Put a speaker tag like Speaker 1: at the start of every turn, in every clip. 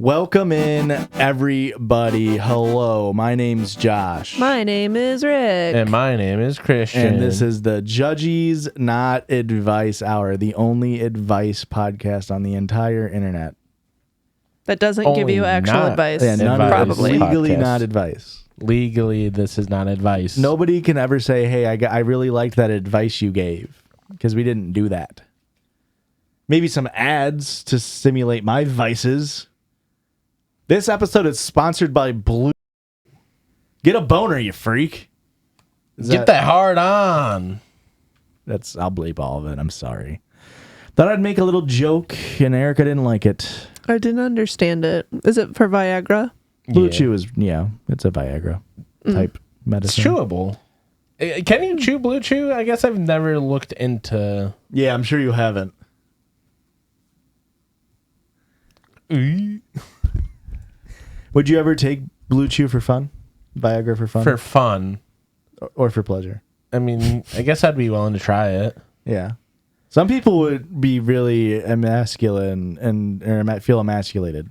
Speaker 1: Welcome in, everybody. Hello, my name's Josh.
Speaker 2: My name is Rick.
Speaker 3: And my name is Christian.
Speaker 1: And this is the Judgies Not Advice Hour, the only advice podcast on the entire internet.
Speaker 2: That doesn't give you actual advice.
Speaker 1: Yeah, none
Speaker 2: probably.
Speaker 1: Legally not advice.
Speaker 3: Legally, this is not advice.
Speaker 1: Nobody can ever say, hey, I really liked that advice you gave, because we didn't do that. Maybe some ads to simulate my vices. This episode is sponsored by Blue. Get a boner, you freak.
Speaker 3: Get that hard on.
Speaker 1: I'll bleep all of it. I'm sorry. Thought I'd make a little joke, and Erica didn't like it.
Speaker 2: I didn't understand it. Is it for Viagra?
Speaker 1: Blue Chew is, it's a Viagra type medicine.
Speaker 3: It's chewable. Can you chew Blue Chew? I guess I've never looked into...
Speaker 1: Yeah, I'm sure you haven't. Would you ever take Blue Chew for fun? Viagra for fun?
Speaker 3: For fun.
Speaker 1: Or for pleasure?
Speaker 3: I mean, I guess I'd be willing to try it.
Speaker 1: Yeah. Some people would be really emasculine or feel emasculated.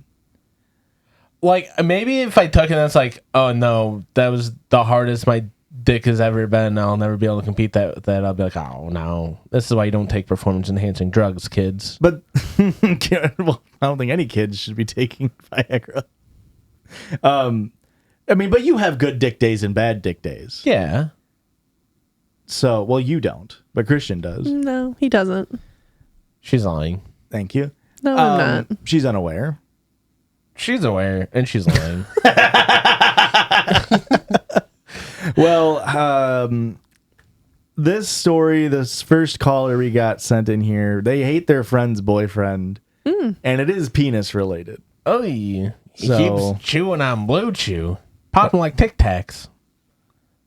Speaker 3: Like, maybe if I took it, that's like, oh no, that was the hardest my dick has ever been. I'll never be able to compete that. I'll be like, oh no. This is why you don't take performance-enhancing drugs, kids.
Speaker 1: But, well, I don't think any kids should be taking Viagra. I mean, but you have good dick days and bad dick days.
Speaker 3: Yeah.
Speaker 1: So, well, you don't, but Christian does.
Speaker 2: No, he doesn't.
Speaker 3: She's lying.
Speaker 1: Thank you.
Speaker 2: No, I'm not.
Speaker 1: She's unaware.
Speaker 3: She's aware, and she's lying.
Speaker 1: Well, this story, this first caller we got sent in here, they hate their friend's boyfriend, and it is penis related.
Speaker 3: Oh, he keeps chewing on Blue Chew, popping like Tic Tacs.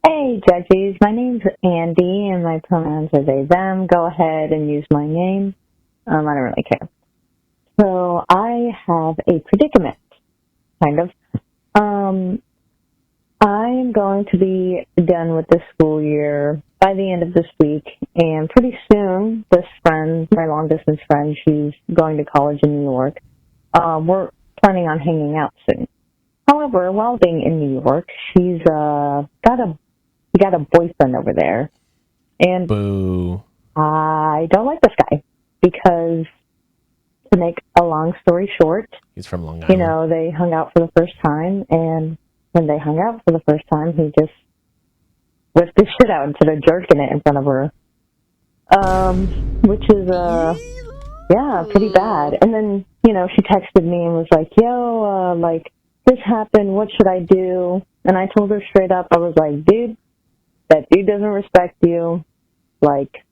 Speaker 4: Hey, Judgies. My name's Andy, and my pronouns are they, them. Go ahead and use my name. I don't really care. So I have a predicament, kind of. I am going to be done with the school year by the end of this week, and pretty soon, this friend, my long-distance friend, she's going to college in New York. We're planning on hanging out soon. However, while being in New York, she's got a boyfriend over there, and
Speaker 3: boo.
Speaker 4: I don't like this guy because, to make a long story short,
Speaker 3: he's from Long Island.
Speaker 4: They hung out for the first time, and when they hung out for the first time, he just whipped his shit out and started jerking it in front of her, which is pretty bad. And then she texted me and was like, "Yo, this happened. What should I do?" And I told her straight up, I was like, "Dude, that dude doesn't respect you. Like,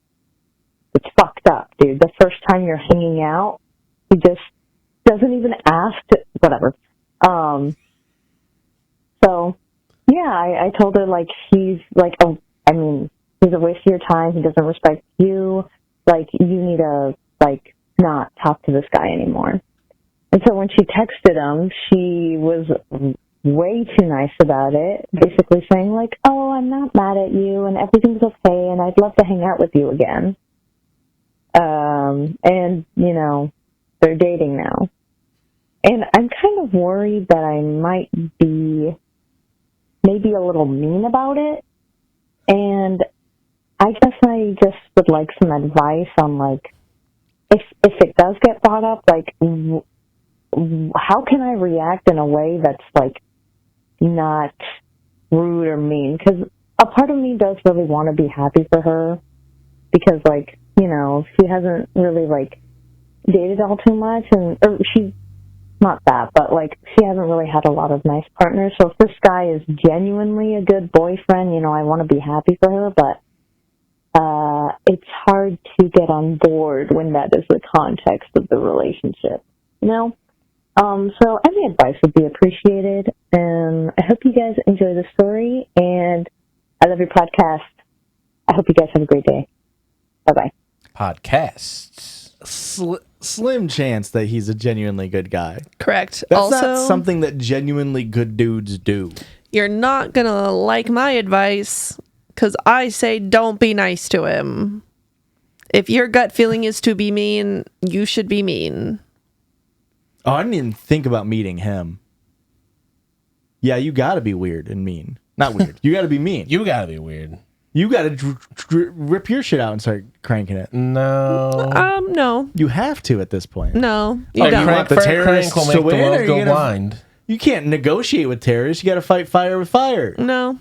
Speaker 4: it's fucked up, dude. The first time you're hanging out, he just doesn't even ask whatever." So, yeah, I told her, like, he's like, he's a waste of your time. He doesn't respect you. Like, you need to, not talk to this guy anymore. And so when she texted him, she was way too nice about it, basically saying, like, "Oh, I'm not mad at you, and everything's okay, and I'd love to hang out with you again." And, they're dating now. And I'm kind of worried that I might be maybe a little mean about it. And I guess I just would like some advice on, if it does get brought up, how can I react in a way that's, not rude or mean? Because a part of me does really want to be happy for her because, she hasn't really, dated all too much, or she's not that, but, she hasn't really had a lot of nice partners. So if this guy is genuinely a good boyfriend, I want to be happy for her, but it's hard to get on board when that is the context of the relationship, So any advice would be appreciated, and I hope you guys enjoy the story, and I love your podcast. I hope you guys have a great day. Bye-bye.
Speaker 3: Podcasts.
Speaker 1: Slim chance that he's a genuinely good guy.
Speaker 2: Correct.
Speaker 1: That's
Speaker 2: also,
Speaker 1: not something that genuinely good dudes do.
Speaker 2: You're not going to like my advice because I say don't be nice to him. If your gut feeling is to be mean, you should be mean.
Speaker 1: Oh, I didn't even think about meeting him. Yeah, you got to be weird and mean. Not weird. You got to be mean.
Speaker 3: You gotta be weird.
Speaker 1: You got to rip your shit out and start cranking it.
Speaker 3: No.
Speaker 2: No.
Speaker 1: You have to at this point.
Speaker 2: No. You
Speaker 1: Oh,
Speaker 2: don't.
Speaker 1: you want the terrorists
Speaker 3: will
Speaker 1: to
Speaker 3: make the
Speaker 1: win, or
Speaker 3: world
Speaker 1: you
Speaker 3: go
Speaker 1: gonna-
Speaker 3: blind.
Speaker 1: You can't negotiate with terrorists. You got to fight fire with fire.
Speaker 2: No.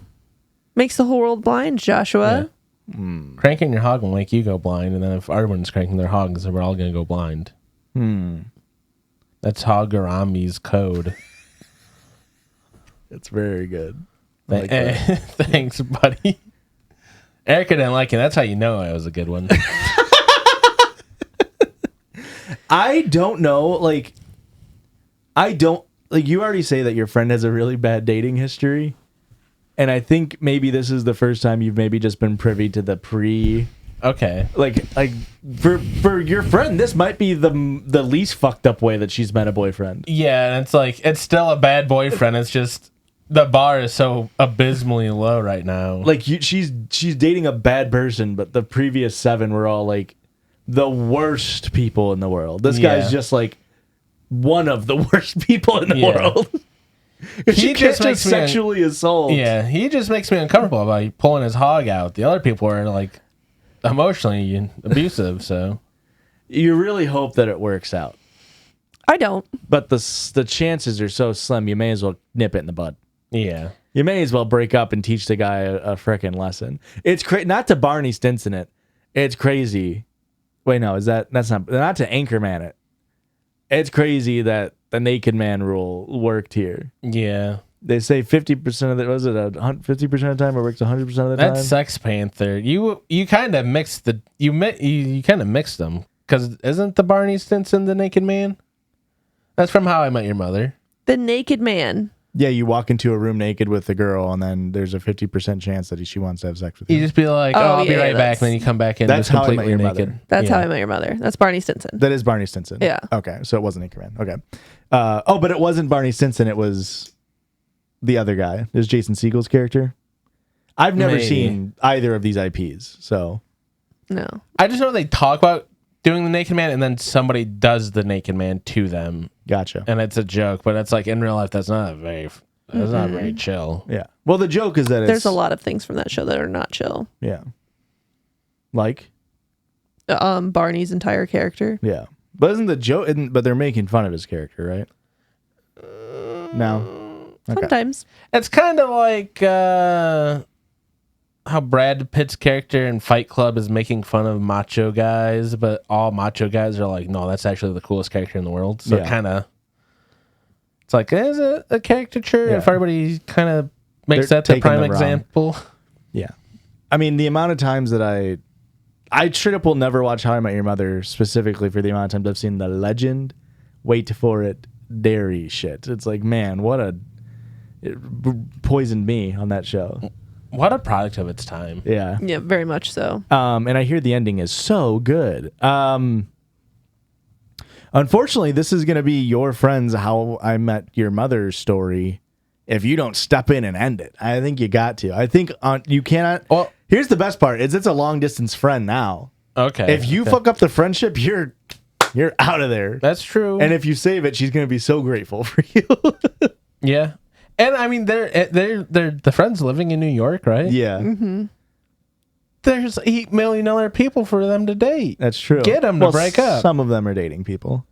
Speaker 2: Makes the whole world blind, Joshua.
Speaker 3: Cranking your hog will make you go blind, and then if everyone's cranking their hogs, then we're all gonna go blind. That's Hogorami's code.
Speaker 1: It's very good. I like that.
Speaker 3: Thanks, buddy. Erica didn't like it. That's how you know it was a good one.
Speaker 1: I don't know. Like, you already say that your friend has a really bad dating history. And I think maybe this is the first time you've maybe just been privy to the
Speaker 3: Okay.
Speaker 1: like for your friend, this might be the least fucked up way that she's met a boyfriend.
Speaker 3: Yeah, and it's like, it's still a bad boyfriend. It's just, the bar is so abysmally low right now.
Speaker 1: Like she's dating a bad person, but the previous 7 were all like the worst people in the world. This guy's just like one of the worst people in the world. He just sexually assault.
Speaker 3: Yeah, he just makes me uncomfortable by pulling his hog out. The other people are like emotionally abusive, so
Speaker 1: You really hope that it works out.
Speaker 2: I don't.
Speaker 1: But the chances are so slim, you may as well nip it in the bud.
Speaker 3: yeah.
Speaker 1: You may as well break up and teach the guy a frickin' lesson. It's not to Barney Stinson it. It's crazy. Wait, no, that's not to Anchorman it. It's crazy that the naked man rule worked here.
Speaker 3: Yeah.
Speaker 1: They say 50% of the 50% of the time it works 100% of the time.
Speaker 3: That's Sex Panther. You kind of mixed you kind of mixed them, because isn't the Barney Stinson the naked man? That's from How I Met Your Mother.
Speaker 2: The naked man.
Speaker 1: Yeah, you walk into a room naked with a girl, and then there's a 50% chance that she wants to have sex with you.
Speaker 3: You just be like,
Speaker 2: Oh,
Speaker 3: I'll be
Speaker 2: yeah,
Speaker 3: right back,
Speaker 2: that's-
Speaker 3: and then you come back in
Speaker 1: That's
Speaker 3: just
Speaker 1: How I Met
Speaker 3: completely
Speaker 1: Your
Speaker 3: naked.
Speaker 1: Mother.
Speaker 2: That's
Speaker 3: Yeah.
Speaker 2: How I Met Your Mother. That's Barney Stinson.
Speaker 1: That is Barney Stinson.
Speaker 2: Yeah.
Speaker 1: Okay, so it wasn't Anchorman. Okay. But it wasn't Barney Stinson. It was the other guy. It was Jason Segel's character. I've never
Speaker 3: Maybe.
Speaker 1: seen either of these IPs, so
Speaker 2: No.
Speaker 3: I just know they talk about doing the naked man, and then somebody does the naked man to them,
Speaker 1: gotcha.
Speaker 3: and it's a joke. But it's like, in real life, that's not very chill.
Speaker 1: Yeah. Well, the joke is that
Speaker 2: There's a lot of things from that show that are not chill.
Speaker 1: Yeah. Like?
Speaker 2: Barney's entire character.
Speaker 1: Yeah. But isn't the joke? But they're making fun of his character, right? No. Okay.
Speaker 2: Sometimes.
Speaker 3: It's kind of like how Brad Pitt's character in Fight Club is making fun of macho guys, but all macho guys are like, no, that's actually the coolest character in the world. So
Speaker 1: Yeah.
Speaker 3: kind of, it's like, is it a caricature
Speaker 1: Yeah.
Speaker 3: if everybody kind of makes
Speaker 1: They're
Speaker 3: that the
Speaker 1: taking
Speaker 3: prime
Speaker 1: the wrong-
Speaker 3: example?
Speaker 1: Yeah. I mean, the amount of times that I straight up will never watch How I Met Your Mother specifically for the amount of times I've seen the legend, wait for it, dairy shit. It's like, man, it poisoned me on that show.
Speaker 3: What a product of its time.
Speaker 1: Yeah.
Speaker 2: Yeah, very much so.
Speaker 1: And I hear the ending is so good. Unfortunately, this is going to be your friend's How I Met Your Mother story if you don't step in and end it. I think you got to. I think you cannot.
Speaker 3: Well-
Speaker 1: here's the best part is it's a long distance friend now.
Speaker 3: Okay.
Speaker 1: If you fuck up the friendship, you're out of there.
Speaker 3: That's true.
Speaker 1: And if you save it, she's going to be so grateful for you.
Speaker 3: yeah. And I mean, they're the friends living in New York, right?
Speaker 1: Yeah.
Speaker 2: Mm-hmm.
Speaker 3: There's 8 million other people for them to date.
Speaker 1: That's true.
Speaker 3: Get 'em to break up.
Speaker 1: Some of them are dating people.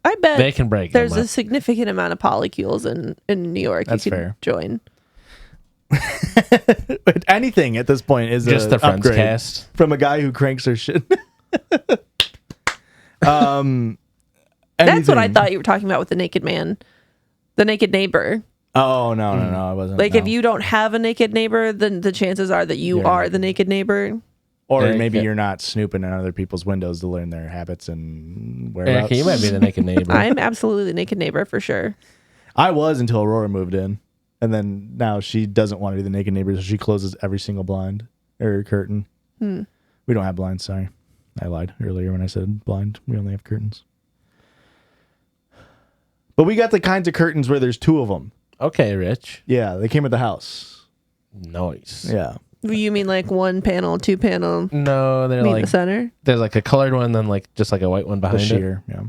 Speaker 2: I bet
Speaker 3: They can break
Speaker 2: there's
Speaker 3: them
Speaker 2: a
Speaker 3: up.
Speaker 2: significant amount of polycules in New York.
Speaker 1: That's
Speaker 2: you can
Speaker 1: fair.
Speaker 2: join.
Speaker 1: But anything at this point is
Speaker 3: Just
Speaker 1: a
Speaker 3: the friends
Speaker 1: upgrade
Speaker 3: cast.
Speaker 1: from a guy who cranks her shit.
Speaker 2: That's what I
Speaker 1: anything.
Speaker 2: thought you were talking about with the naked man, the naked neighbor.
Speaker 1: Oh no, I wasn't.
Speaker 2: Like
Speaker 1: no.
Speaker 2: if you don't have a naked neighbor, then the chances are that you
Speaker 1: You're
Speaker 2: are
Speaker 1: naked.
Speaker 2: the naked neighbor.
Speaker 1: or
Speaker 3: Eric,
Speaker 1: maybe
Speaker 3: yeah.
Speaker 1: you're not snooping in other people's windows to learn their habits and whereabouts.
Speaker 3: Erica, you might be the naked neighbor.
Speaker 2: I'm absolutely the naked neighbor for sure.
Speaker 1: I was until Aurora moved in, and then now she doesn't want to be the naked neighbor, so she closes every single blind or curtain. We don't have blinds. Sorry, I lied earlier when I said blind. We only have curtains. But we got the kinds of curtains where there's 2 of them.
Speaker 3: Okay, Rich.
Speaker 1: Yeah, they came with the house.
Speaker 3: Nice.
Speaker 1: Yeah.
Speaker 2: You mean like 1 panel, 2 panel,
Speaker 3: No, they're
Speaker 2: meet
Speaker 3: like
Speaker 2: the center?
Speaker 3: there's like a colored one, then like just like a white one
Speaker 1: The
Speaker 3: behind it.
Speaker 1: sheer. Yeah.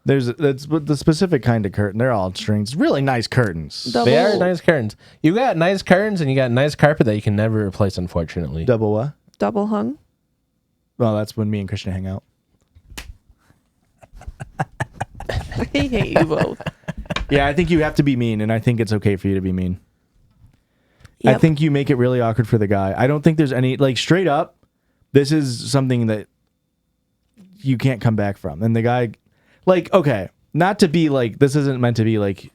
Speaker 1: That's the specific kind of curtain. They're all strings. Really nice curtains.
Speaker 3: They are nice curtains. You got nice curtains and you got nice carpet that you can never replace, unfortunately.
Speaker 1: Double what?
Speaker 2: Double hung.
Speaker 1: Well, that's when me and Christian hang out.
Speaker 2: I hate you both.
Speaker 1: Yeah, I think you have to be mean, and I think it's okay for you to be mean.
Speaker 2: Yep.
Speaker 1: I think you make it really awkward for the guy. I don't think there's any, like, straight up, this is something that you can't come back from. And the guy, like, okay, not to be like, this isn't meant to be like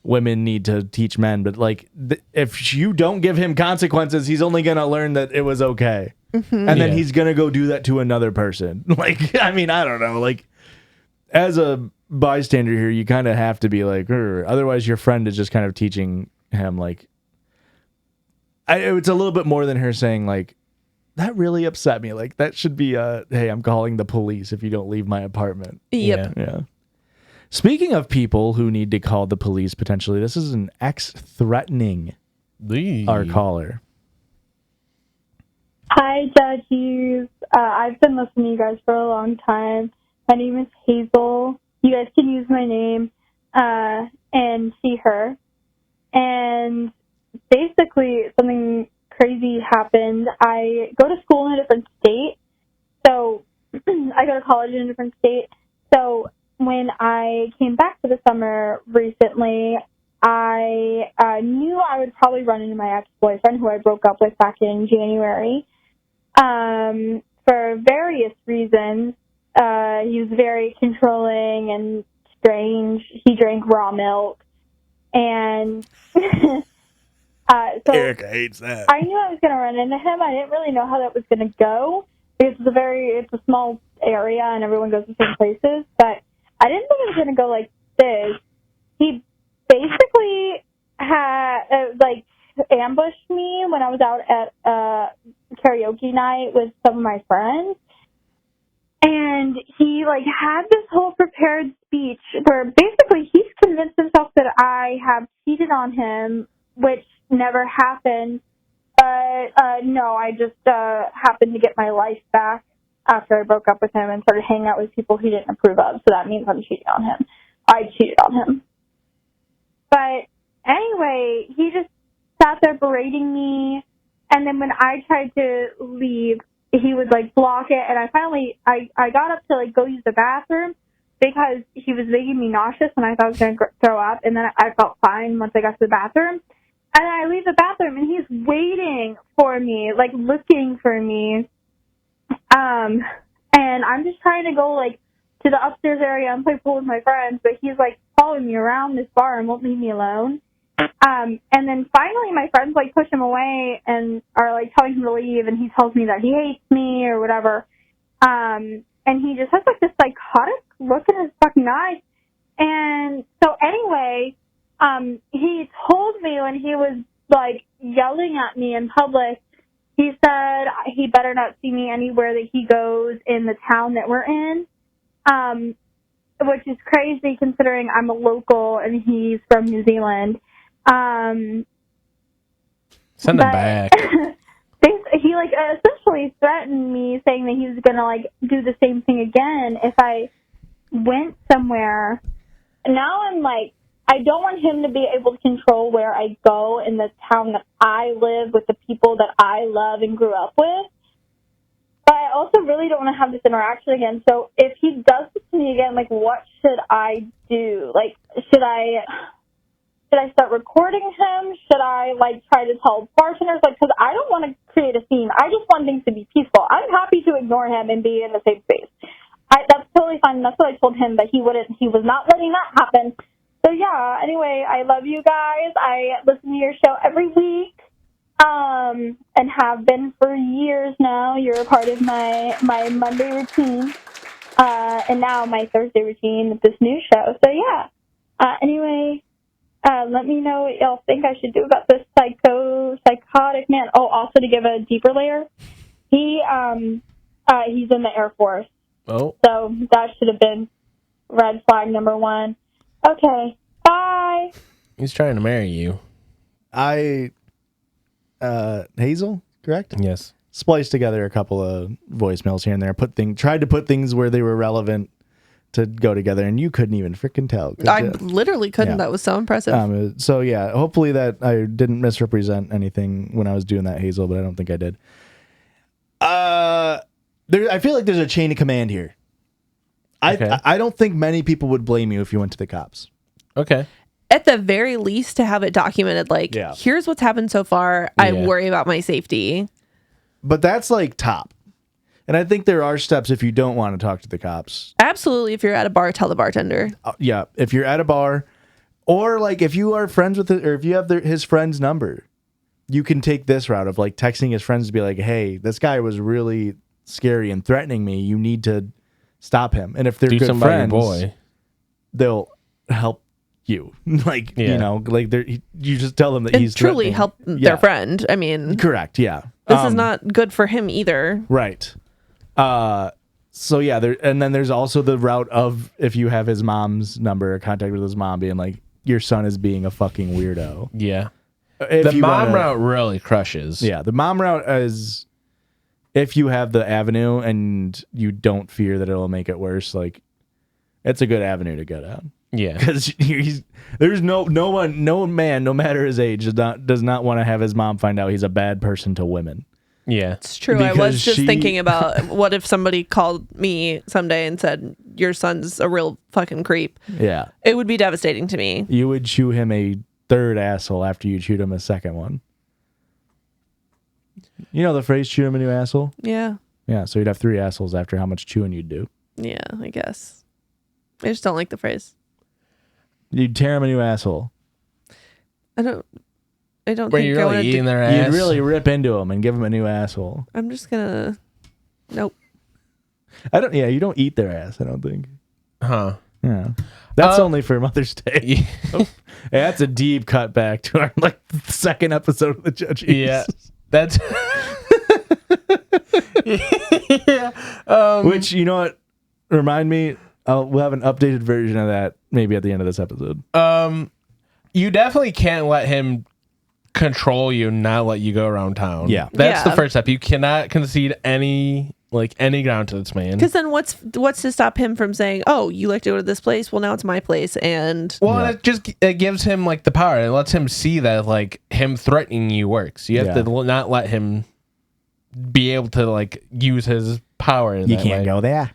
Speaker 1: women need to teach men, but like, if you don't give him consequences, he's only going to learn that it was okay. And then he's going to go do that to another person. Like, I mean, I don't know. Like, as a bystander here, you kind of have to be like, otherwise your friend is just kind of teaching him, like, it's a little bit more than her saying, like, that really upset me. Like, that should be hey, I'm calling the police if you don't leave my apartment.
Speaker 2: Yep.
Speaker 1: Yeah. Speaking of people who need to call the police potentially, this is an ex threatening our caller.
Speaker 5: Hi, Judgies. I've been listening to you guys for a long time. My name is Hazel. You guys can use my name and see her. And basically, something crazy happened. I go to school in a different state. So I go to college in a different state. So when I came back for the summer recently, I knew I would probably run into my ex-boyfriend, who I broke up with back in January, for various reasons. He was very controlling and strange. He drank raw milk. And so
Speaker 1: Erica hates that.
Speaker 5: I knew I was going to run into him. I didn't really know how that was going to go, because it's a small area and everyone goes to the same places. But I didn't think it was going to go like this. He basically ambushed me when I was out at karaoke night with some of my friends. And he had this whole prepared speech where basically he's convinced himself that I have cheated on him, which never happened. But no, I just happened to get my life back after I broke up with him and started hanging out with people he didn't approve of. So that means I'm cheating on him. I cheated on him. But anyway, he just sat there berating me. And then when I tried to leave, he would block it. And I got up to go use the bathroom because he was making me nauseous and I thought I was going to throw up. And then I felt fine once I got to the bathroom. And I leave the bathroom and he's waiting for me, looking for me. And I'm just trying to go to the upstairs area and play pool with my friends, but he's following me around this bar and won't leave me alone. And then finally my friends push him away and are telling him to leave, and he tells me that he hates me or whatever. And he just has this psychotic look in his fucking eyes. And so anyway, he told me when he was yelling at me in public, he said he better not see me anywhere that he goes in the town that we're in, which is crazy considering I'm a local and he's from New Zealand.
Speaker 3: Send him back.
Speaker 5: He essentially threatened me, saying that he was gonna do the same thing again if I went somewhere. Now I'm I don't want him to be able to control where I go in the town that I live with the people that I love and grew up with. But I also really don't want to have this interaction again. So if he does this to me again, what should I do? Should I start recording him? Should I try to tell bartenders? Because I don't want to create a scene. I just want things to be peaceful. I'm happy to ignore him and be in the same space. That's totally fine. That's what I told him, but he wouldn't. He was not letting that happen. So yeah, anyway, I love you guys. I listen to your show every week, and have been for years now. You're a part of my Monday routine, and now my Thursday routine with this new show. So yeah, anyway, let me know what y'all think I should do about this psychotic man. Oh, also to give a deeper layer, he's in the Air Force.
Speaker 3: Oh.
Speaker 5: So that should have been red flag number one. Okay, bye.
Speaker 3: He's trying to marry you.
Speaker 1: Hazel, correct?
Speaker 3: Yes.
Speaker 1: Spliced together a couple of voicemails here and there. Tried to put things where they were relevant to go together, and you couldn't even freaking tell.
Speaker 2: I literally couldn't.
Speaker 1: Yeah.
Speaker 2: That was so impressive.
Speaker 1: So yeah, hopefully that I didn't misrepresent anything when I was doing that, Hazel, but I don't think I did. I feel like there's a chain of command here.
Speaker 3: Okay.
Speaker 1: I don't think many people would blame you if you went to the cops.
Speaker 3: Okay.
Speaker 2: At the very least, to have it documented, like,
Speaker 1: Yeah.
Speaker 2: here's what's happened so far. I
Speaker 3: Yeah.
Speaker 2: worry about my safety.
Speaker 1: But that's like top. And I think there are steps if you don't want to talk to the cops.
Speaker 2: Absolutely. If you're at a bar, tell the bartender.
Speaker 1: Yeah, if you're at a bar, or like if you are friends with it, or if you have his friend's number, you can take this route of like texting his friends to be like, hey, this guy was really scary and threatening me. You need to stop him. And if they're
Speaker 3: Do
Speaker 1: good
Speaker 3: something about your
Speaker 1: friends,
Speaker 3: boy.
Speaker 1: they'll help you. Like,
Speaker 3: Yeah.
Speaker 1: you know, like you just tell them that
Speaker 2: And
Speaker 1: he's
Speaker 2: truly
Speaker 1: threatening.
Speaker 2: help
Speaker 1: Yeah.
Speaker 2: their friend. I mean,
Speaker 1: Correct. Yeah.
Speaker 2: this is not good for him either.
Speaker 1: Right. So yeah, and then there's also the route of if you have his mom's number or contact with his mom being like, your son is being a fucking weirdo.
Speaker 3: Yeah.
Speaker 1: If
Speaker 3: The
Speaker 1: you
Speaker 3: mom
Speaker 1: wanna-
Speaker 3: route really crushes.
Speaker 1: Yeah, the mom route is if you have the avenue and you don't fear that it'll make it worse, like it's a good avenue to go down.
Speaker 3: Yeah.
Speaker 1: Because there's no man, no matter his age, does not want to have his mom find out he's a bad person to women.
Speaker 3: Yeah.
Speaker 2: It's true. I
Speaker 1: Because
Speaker 2: was just
Speaker 1: she-
Speaker 2: thinking about what if somebody called me someday and said, your son's a real fucking creep.
Speaker 1: Yeah.
Speaker 2: It would be devastating to me.
Speaker 1: You would chew him a third asshole after you chewed him a second one. You know the phrase, chew him a new asshole?
Speaker 2: Yeah.
Speaker 1: Yeah, so you'd have 3 assholes after how much chewing you'd do.
Speaker 2: Yeah, I guess. I just don't like the phrase.
Speaker 1: You'd tear him a new asshole.
Speaker 2: I don't
Speaker 3: Were
Speaker 2: think
Speaker 3: you
Speaker 2: I want
Speaker 3: really
Speaker 2: to
Speaker 3: eating their ass?
Speaker 1: You'd really rip into him and give him a new asshole.
Speaker 2: I'm just gonna. Nope.
Speaker 1: Yeah, you don't eat their ass, I don't think.
Speaker 3: Huh.
Speaker 1: Yeah. That's only for Mother's Day.
Speaker 3: Yeah.
Speaker 1: Hey, that's a deep cut back to our like second episode of the Judgies.
Speaker 3: Yeah. That's yeah.
Speaker 1: Which, you know what? Remind me, we'll have an updated version of that maybe at the end of this episode.
Speaker 3: You definitely can't let him control you and not let you go around town.
Speaker 1: Yeah.
Speaker 3: That's the
Speaker 2: Yeah.
Speaker 3: first step. You cannot concede any ground to this man.
Speaker 2: Because then what's to stop him from saying, "Oh, you like to go to this place? Well, now it's my place." And
Speaker 3: Well, it gives him like the power. It lets him see that like him threatening you works. You have to not let him be able to like use his power. In
Speaker 1: You
Speaker 3: that
Speaker 1: can't
Speaker 3: way.
Speaker 1: go there.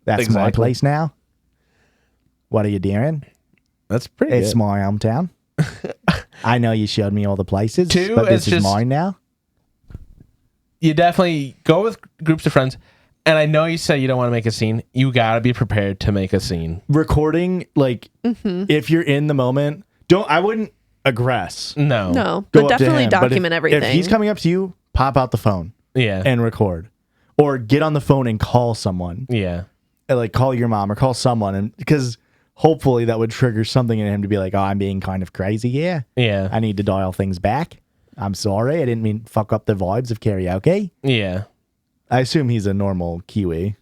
Speaker 1: That's my
Speaker 3: Exactly.
Speaker 1: place now. What are you doing?
Speaker 3: That's pretty
Speaker 1: It's
Speaker 3: good.
Speaker 1: my hometown. I know you showed me all the places,
Speaker 3: Two,
Speaker 1: but this
Speaker 3: it's
Speaker 1: is
Speaker 3: just-
Speaker 1: mine now.
Speaker 3: You definitely go with groups of friends. And I know you say you don't want to make a scene. You gotta be prepared to make a scene.
Speaker 1: Recording, like, if you're in the moment, I wouldn't aggress.
Speaker 3: No.
Speaker 2: no,
Speaker 1: Go
Speaker 2: but
Speaker 1: up to
Speaker 2: definitely
Speaker 1: him. But
Speaker 2: document everything.
Speaker 1: If he's coming up to you, pop out the phone
Speaker 3: Yeah.
Speaker 1: and record. Or get on the phone and call someone.
Speaker 3: yeah.
Speaker 1: Like, call your mom or call someone. And because hopefully that would trigger something in him to be like, oh, I'm being kind of crazy here.
Speaker 3: Yeah.
Speaker 1: I need to dial things back. I'm sorry. I didn't mean to fuck up the vibes of karaoke.
Speaker 3: Yeah.
Speaker 1: I assume he's a normal Kiwi.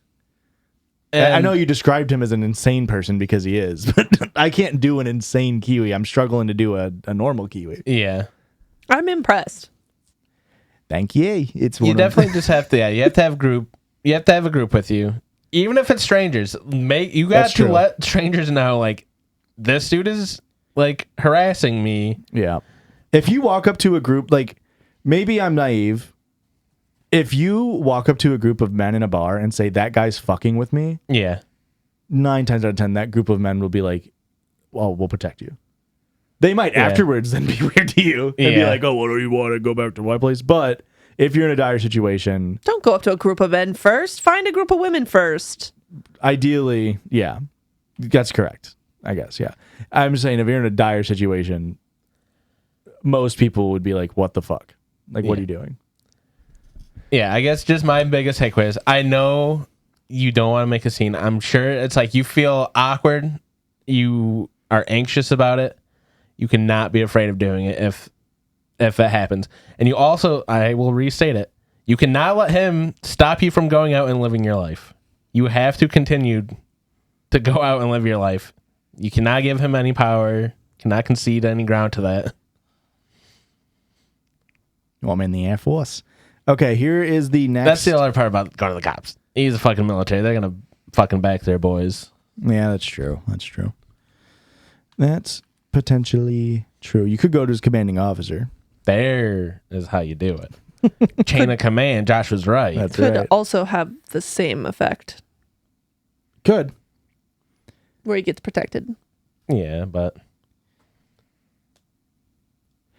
Speaker 1: I
Speaker 3: And-
Speaker 1: know you described him as an insane person because he is, but I can't do an insane Kiwi. I'm struggling to do a normal Kiwi.
Speaker 3: Yeah.
Speaker 2: I'm impressed.
Speaker 1: Thank you. It's
Speaker 3: You
Speaker 1: one of-
Speaker 3: definitely just have to. Yeah. You have to have group. You have to have a group with you, even if it's strangers. You got
Speaker 1: That's
Speaker 3: to
Speaker 1: true.
Speaker 3: let strangers know like this dude is like harassing me.
Speaker 1: Yeah. If you walk up to a group, like maybe I'm naive. If you walk up to a group of men in a bar and say that guy's fucking with me,
Speaker 3: Yeah.
Speaker 1: 9 times out of 10, that group of men will be like, well, we'll protect you. They might afterwards then be weird to you and be
Speaker 3: Yeah.
Speaker 1: like, oh, what do you want to go back to my place? But if you're in a dire situation,
Speaker 2: Don't go up to a group of men first. Find a group of women first.
Speaker 1: ideally, yeah, that's correct. I guess, yeah. I'm saying if you're in a dire situation, most people would be like, what the fuck? Like, what are you doing?
Speaker 3: Yeah, I guess just my biggest takeaway is I know you don't want to make a scene. I'm sure it's like you feel awkward. You are anxious about it. You cannot be afraid of doing it if it happens. And you also, I will restate it, you cannot let him stop you from going out and living your life. You have to continue to go out and live your life. You cannot give him any power, cannot concede any ground to that.
Speaker 1: Well, I'm in the Air Force. Okay, here is the next.
Speaker 3: That's the other part about going to the cops. He's a fucking military. They're going to fucking back their boys.
Speaker 1: Yeah, that's true. That's potentially true. You could go to his commanding officer.
Speaker 3: There is how you do it. Chain of command. Josh was right.
Speaker 1: That's
Speaker 2: Could
Speaker 1: right.
Speaker 2: also have the same effect
Speaker 1: Could.
Speaker 2: where he gets protected.
Speaker 3: Yeah, but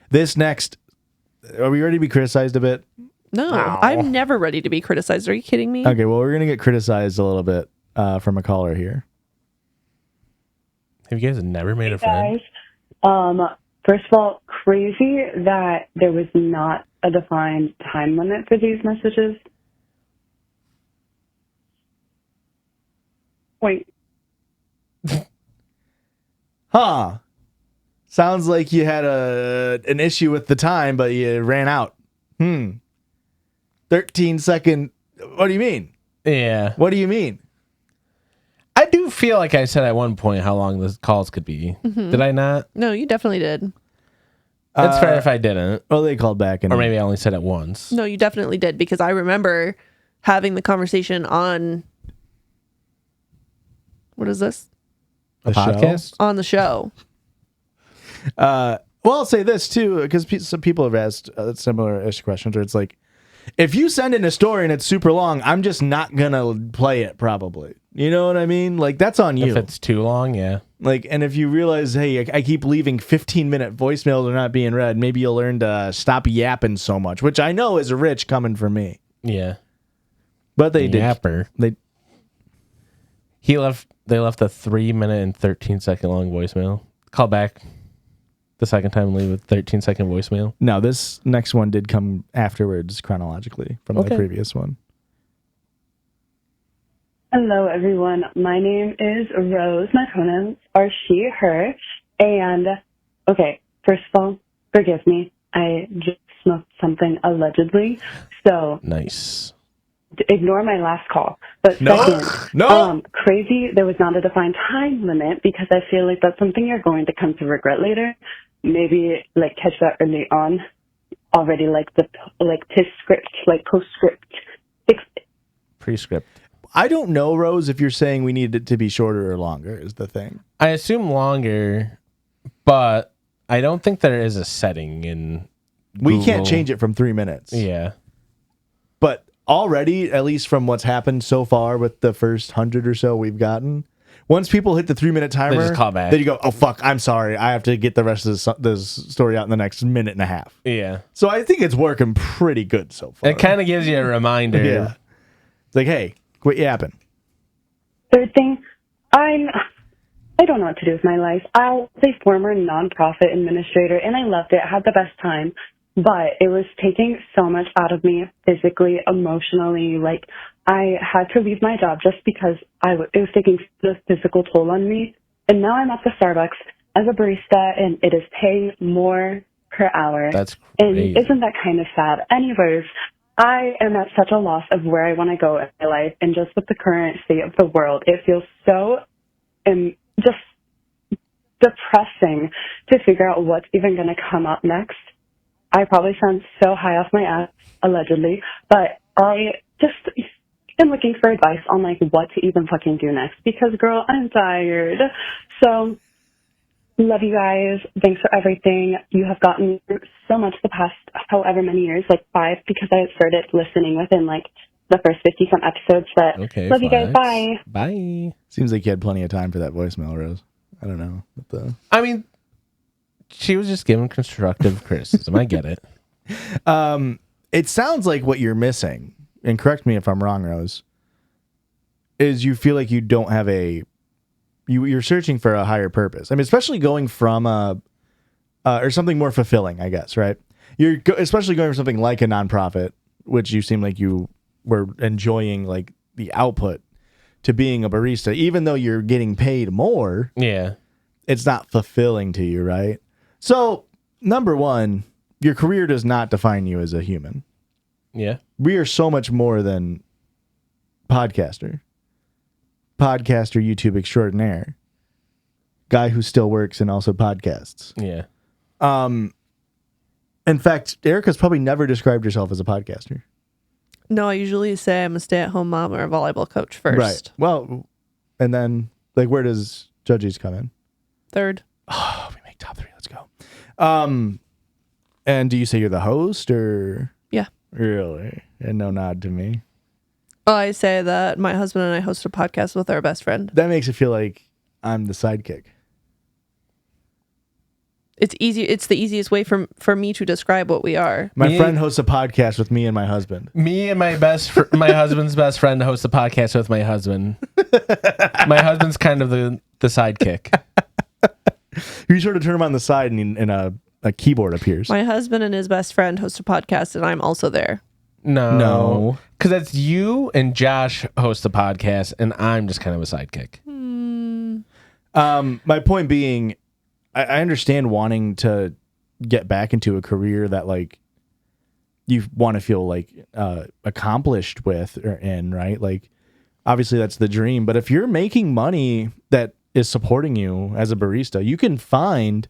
Speaker 1: This next, are we ready to be criticized a bit?
Speaker 2: No,
Speaker 3: Ow.
Speaker 2: I'm never ready to be criticized. Are you kidding me?
Speaker 1: Okay, well, we're going to get criticized a little bit from a caller here.
Speaker 3: have you guys never made a friend?
Speaker 6: Guys, first of all, crazy that there was not a defined time limit for these messages. Wait,
Speaker 1: Huh. Sounds like you had an issue with the time, but you ran out. 13-second. What do you mean?
Speaker 3: Yeah.
Speaker 1: What do you mean?
Speaker 3: I do feel like I said at one point how long the calls could be. Did I not?
Speaker 2: No, you definitely did.
Speaker 3: That's fair if I didn't.
Speaker 1: Well, they called back and
Speaker 3: Or maybe I only said it once.
Speaker 2: No, you definitely did because I remember having the conversation on what is this?
Speaker 3: A
Speaker 1: The show?
Speaker 3: podcast?
Speaker 2: On the show.
Speaker 1: Well, I'll say this too, because some people have asked similar-ish questions, where it's like, if you send in a story and it's super long, I'm just not gonna play it. Probably, you know what I mean? Like that's on you.
Speaker 3: If it's too long, yeah.
Speaker 1: Like, and if you realize, hey, I keep leaving 15-minute voicemails are not being read, maybe you'll learn to stop yapping so much, which I know is rich coming from me.
Speaker 3: Yeah.
Speaker 1: But they did.
Speaker 3: Yapper.
Speaker 1: They
Speaker 3: They left a 3-minute and 13-second long voicemail. Call back the second time and leave a 13-second voicemail.
Speaker 1: No, this next one did come afterwards chronologically from the
Speaker 3: Okay.
Speaker 1: previous one.
Speaker 6: hello everyone. My name is Rose. My pronouns are she, her. And, okay, first of all, forgive me. I just smoked something allegedly. So,
Speaker 3: Nice.
Speaker 6: ignore my last call. But
Speaker 1: No.
Speaker 6: second,
Speaker 1: No.
Speaker 6: crazy there was not a defined time limit because I feel like that's something you're going to come to regret later. Maybe like catch that early on, already like the postscript,
Speaker 3: Prescript.
Speaker 1: I don't know, Rose, if you're saying we need it to be shorter or longer is the thing.
Speaker 3: I assume longer, but I don't think there is a setting in
Speaker 1: We
Speaker 3: Google.
Speaker 1: can't change it from 3 minutes.
Speaker 3: Yeah.
Speaker 1: But already, at least from what's happened so far with the first 100 or so we've gotten, once people hit the 3-minute timer,
Speaker 3: just call back.
Speaker 1: then you go, oh, fuck, I'm sorry. I have to get the rest of this story out in the next minute and a half.
Speaker 3: Yeah.
Speaker 1: So I think it's working pretty good so far.
Speaker 3: It kind of gives you a reminder.
Speaker 1: Yeah. It's like, hey, quit yapping.
Speaker 6: Third thing, I don't know what to do with my life. I was a former nonprofit administrator, and I loved it. I had the best time, but it was taking so much out of me physically, emotionally. Like, I had to leave my job just because it was taking the physical toll on me. And now I'm at the Starbucks as a barista, and it is paying more per hour.
Speaker 3: That's
Speaker 6: And
Speaker 3: crazy.
Speaker 6: isn't that kind of sad? Anyways, I am at such a loss of where I want to go in my life, and just with the current state of the world, it feels so just depressing to figure out what's even going to come up next. I probably sound so high off my ass, allegedly, but I just am looking for advice on like what to even fucking do next because, girl, I'm tired. So, love you guys. Thanks for everything. You have gotten me through so much the past however many years, like 5, because I started listening within like the first 50-some episodes. But
Speaker 3: Okay.
Speaker 6: love you guys.
Speaker 3: flex.
Speaker 6: Bye.
Speaker 3: Bye.
Speaker 1: Seems like you had plenty of time for that voicemail, Rose. I don't know.
Speaker 3: I mean, she was just giving constructive criticism. I get it.
Speaker 1: It sounds like what you're missing, and correct me if I'm wrong, Rose, is you feel like you don't have you're searching for a higher purpose. I mean, especially going from or something more fulfilling, I guess, right? You're especially going for something like a nonprofit, which you seem like you were enjoying, like the output, to being a barista, even though you're getting paid more.
Speaker 3: Yeah.
Speaker 1: It's not fulfilling to you, right? So, number one, your career does not define you as a human.
Speaker 3: Yeah.
Speaker 1: We are so much more than podcaster, YouTube extraordinaire, guy who still works and also podcasts.
Speaker 3: Yeah.
Speaker 1: In fact, Erica's probably never described herself as a podcaster.
Speaker 2: No, I usually say I'm a stay-at-home mom or a volleyball coach first.
Speaker 1: Right. Well, and then Like, where does Judgies come in?
Speaker 2: Third.
Speaker 1: Oh, we make top 3. Let's go. And do you say you're the host or?
Speaker 2: Yeah.
Speaker 1: Really? And no nod to me.
Speaker 2: I say that my husband and I host a podcast with our best friend.
Speaker 1: That makes it feel like I'm the sidekick.
Speaker 2: It's easy. It's the easiest way for me to describe what we are.
Speaker 1: My friend hosts a podcast with me and my husband.
Speaker 3: Me and my husband's best friend host a podcast with my husband. My husband's kind of the sidekick.
Speaker 1: You sort of turn him on the side and a keyboard appears.
Speaker 2: My husband and his best friend host a podcast, and I'm also there.
Speaker 3: No. Because that's you and Josh host a podcast, and I'm just kind of a sidekick.
Speaker 1: My point being, I understand wanting to get back into a career that like you want to feel like accomplished with or in, right? Like obviously that's the dream, but if you're making money that is supporting you as a barista, you can find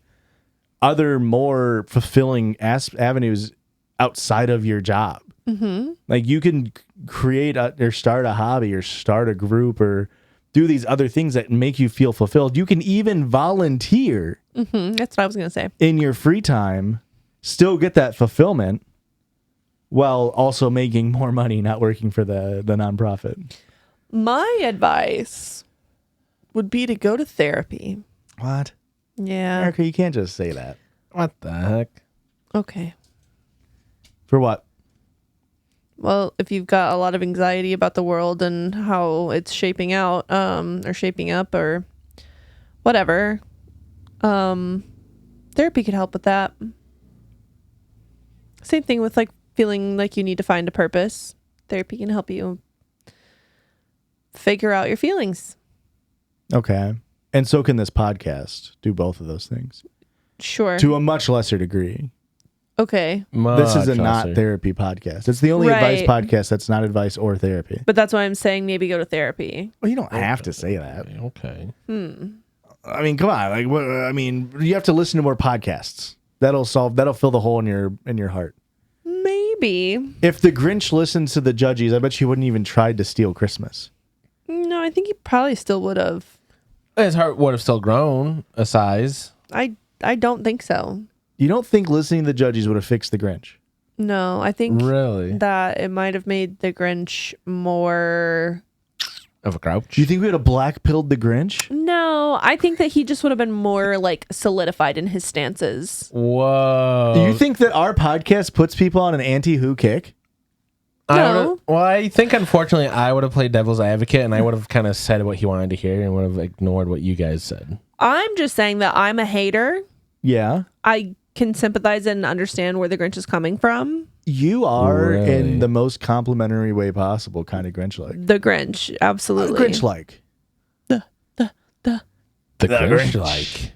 Speaker 1: other more fulfilling avenues outside of your job. Mm-hmm. Like you can create or start a hobby or start a group or do these other things that make you feel fulfilled. You can even volunteer.
Speaker 2: Mm-hmm. That's what I was going to say.
Speaker 1: In your free time, still get that fulfillment while also making more money, not working for the nonprofit.
Speaker 2: My advice would be to go to therapy.
Speaker 1: What?
Speaker 2: Yeah.
Speaker 1: Erica, you can't just say that.
Speaker 3: What the heck?
Speaker 2: Okay.
Speaker 1: For what?
Speaker 2: Well, if you've got a lot of anxiety about the world and how it's shaping out, or shaping up or whatever, therapy could help with that. Same thing with like feeling like you need to find a purpose. Therapy can help you figure out your feelings.
Speaker 1: Okay. And so can this podcast do both of those things.
Speaker 2: Sure.
Speaker 1: To a much lesser degree.
Speaker 2: Okay.
Speaker 1: This is a not therapy podcast. It's the only advice podcast that's not advice or therapy.
Speaker 2: But that's why I'm saying maybe go to therapy.
Speaker 1: Well, you don't have to say that.
Speaker 3: Okay.
Speaker 1: I mean, come on. Like, I mean, you have to listen to more podcasts. That'll fill the hole in your heart.
Speaker 2: Maybe.
Speaker 1: If the Grinch listens to the Judgies, I bet you wouldn't even try to steal Christmas.
Speaker 2: No, I think he probably still would have.
Speaker 3: His heart would have still grown a size.
Speaker 2: I don't think so.
Speaker 1: You don't think listening to the Judgies would have fixed the Grinch?
Speaker 2: No, I think
Speaker 3: Really?
Speaker 2: that it might have made the Grinch more...
Speaker 3: Of a grouch?
Speaker 1: Do you think we would have black-pilled the Grinch?
Speaker 2: No, I think that he just would have been more like solidified in his stances.
Speaker 3: Whoa.
Speaker 1: Do you think that our podcast puts people on an anti-Who kick?
Speaker 2: No.
Speaker 3: I think unfortunately I would have played devil's advocate and I would have kind of said what he wanted to hear and would have ignored what you guys said.
Speaker 2: I'm just saying that I'm a hater.
Speaker 1: Yeah.
Speaker 2: I can sympathize and understand where the Grinch is coming from.
Speaker 1: You are,
Speaker 3: Really?
Speaker 1: in the most complimentary way possible, kind of Grinch-like.
Speaker 2: The Grinch, absolutely.
Speaker 1: Grinch-like.
Speaker 3: The Grinch like.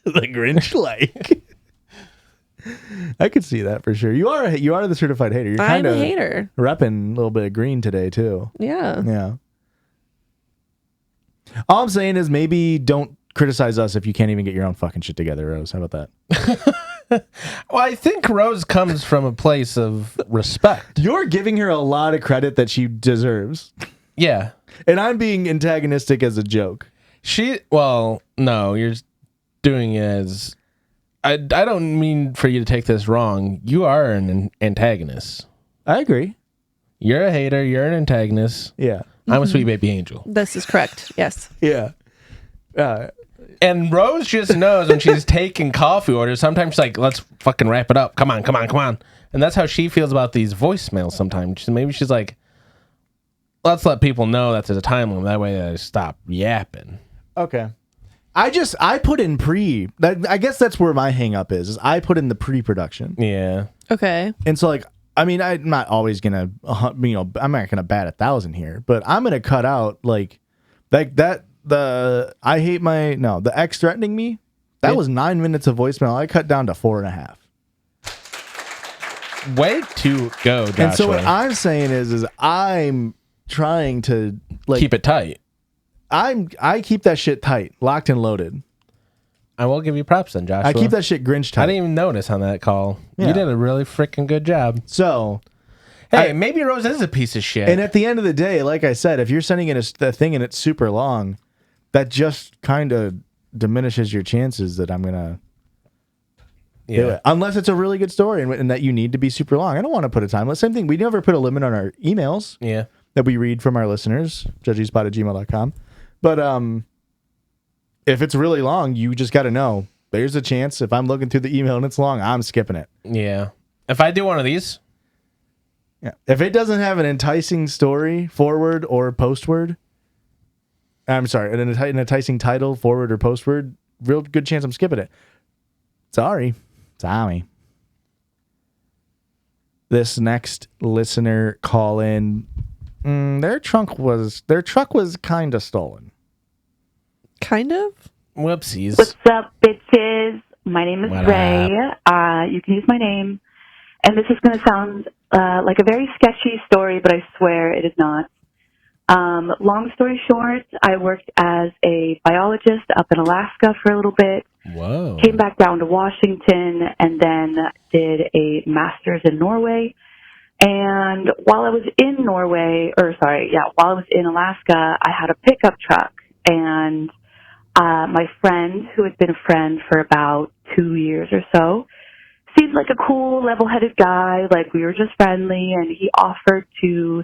Speaker 1: The Grinch-like. I could see that for sure. You are the certified hater. You're
Speaker 2: I'm
Speaker 1: kind
Speaker 2: a
Speaker 1: of
Speaker 2: hater.
Speaker 1: repping a little bit of green today too.
Speaker 2: Yeah.
Speaker 1: Yeah. All I'm saying is maybe don't criticize us if you can't even get your own fucking shit together, Rose. How about that?
Speaker 3: Well, I think Rose comes from a place of respect.
Speaker 1: You're giving her a lot of credit that she deserves.
Speaker 3: Yeah.
Speaker 1: And I'm being antagonistic as a joke.
Speaker 3: No, you're doing it as... I don't mean for you to take this wrong. You are an antagonist.
Speaker 1: I agree.
Speaker 3: You're a hater. You're an antagonist.
Speaker 1: Yeah.
Speaker 3: I'm a sweet baby angel.
Speaker 2: This is correct. Yes.
Speaker 1: Yeah.
Speaker 3: And Rose just knows when she's taking coffee orders, sometimes she's like, let's fucking wrap it up. Come on. And that's how she feels about these voicemails sometimes. Maybe she's like, let's let people know that there's a time limit. That way I stop yapping.
Speaker 1: Okay. I put in I guess that's where my hang up is I put in the pre-production.
Speaker 3: Yeah.
Speaker 2: Okay.
Speaker 1: And so like, I mean, I'm not always going to, I'm not going to bat 1,000 here, but I'm going to cut out like the ex threatening me. That was 9 minutes of voicemail. I cut down to 4.5.
Speaker 3: Way to go, Joshua.
Speaker 1: And so what I'm saying is I'm trying to like
Speaker 3: keep it tight.
Speaker 1: I keep that shit tight, locked and loaded.
Speaker 3: I will give you props then, Joshua.
Speaker 1: I keep that shit Grinch tight.
Speaker 3: I didn't even notice on that call.
Speaker 1: Yeah.
Speaker 3: You did a really freaking good job.
Speaker 1: So,
Speaker 3: hey, maybe Rose is a piece of shit.
Speaker 1: And at the end of the day, like I said, if you're sending in a thing and it's super long, that just kind of diminishes your chances that I'm gonna do it. Unless it's a really good story and that you need to be super long. I don't want to put a time limit. Same thing. We never put a limit on our emails.
Speaker 3: Yeah.
Speaker 1: That we read from our listeners, judgiespot@gmail.com. But if it's really long, you just got to know there's a chance if I'm looking through the email and it's long, I'm skipping it.
Speaker 3: Yeah. If I do one of these,
Speaker 1: yeah. If it doesn't have an enticing story, forward or postword, I'm sorry, an enticing title, forward or postword, real good chance I'm skipping it. Sorry. This next listener call in, their truck was kind of stolen.
Speaker 2: Kind of?
Speaker 3: whoopsies.
Speaker 7: What's up, bitches? My name is
Speaker 3: What
Speaker 7: Ray. You can use my name. And this is going to sound like a very sketchy story, but I swear it is not. Long story short, I worked as a biologist up in Alaska for a little bit.
Speaker 3: Whoa.
Speaker 7: Came back down to Washington and then did a master's in Norway. And while I was in while I was in Alaska, I had a pickup truck. And my friend, who had been a friend for about 2 years or so, seemed like a cool, level-headed guy. Like, we were just friendly, and he offered to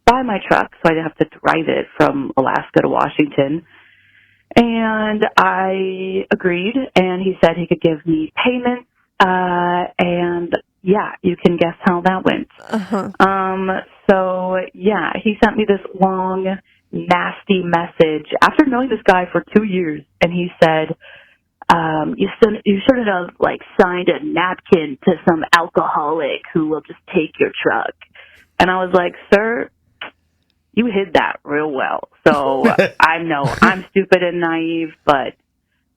Speaker 7: buy my truck so I didn't have to drive it from Alaska to Washington. And I agreed, and he said he could give me payment. And yeah, you can guess how that went. So yeah, he sent me this long, nasty message after knowing this guy for 2 years, and he said, you shouldn't have signed a napkin to some alcoholic who will just take your truck. And I was like, sir, you hid that real well. So I know I'm stupid and naive, but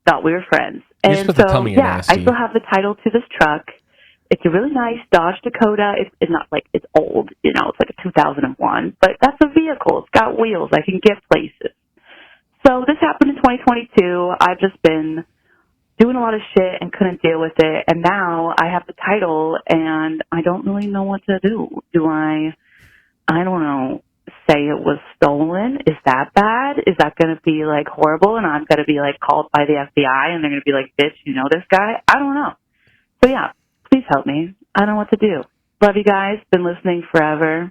Speaker 7: thought we were friends. And so yeah, I still have the title to this truck. It's a really nice Dodge Dakota. It's not it's old, it's like a 2001, but that's a vehicle. It's got wheels. I can get places. So this happened in 2022. I've just been doing a lot of shit and couldn't deal with it. And now I have the title and I don't really know what to do. Do I don't know, say it was stolen? Is that bad? Is that going to be horrible? And I'm going to be called by the FBI and they're going to be like, bitch, you know this guy? I don't know. So yeah, please help me. I don't know what to do. Love you guys. Been listening forever.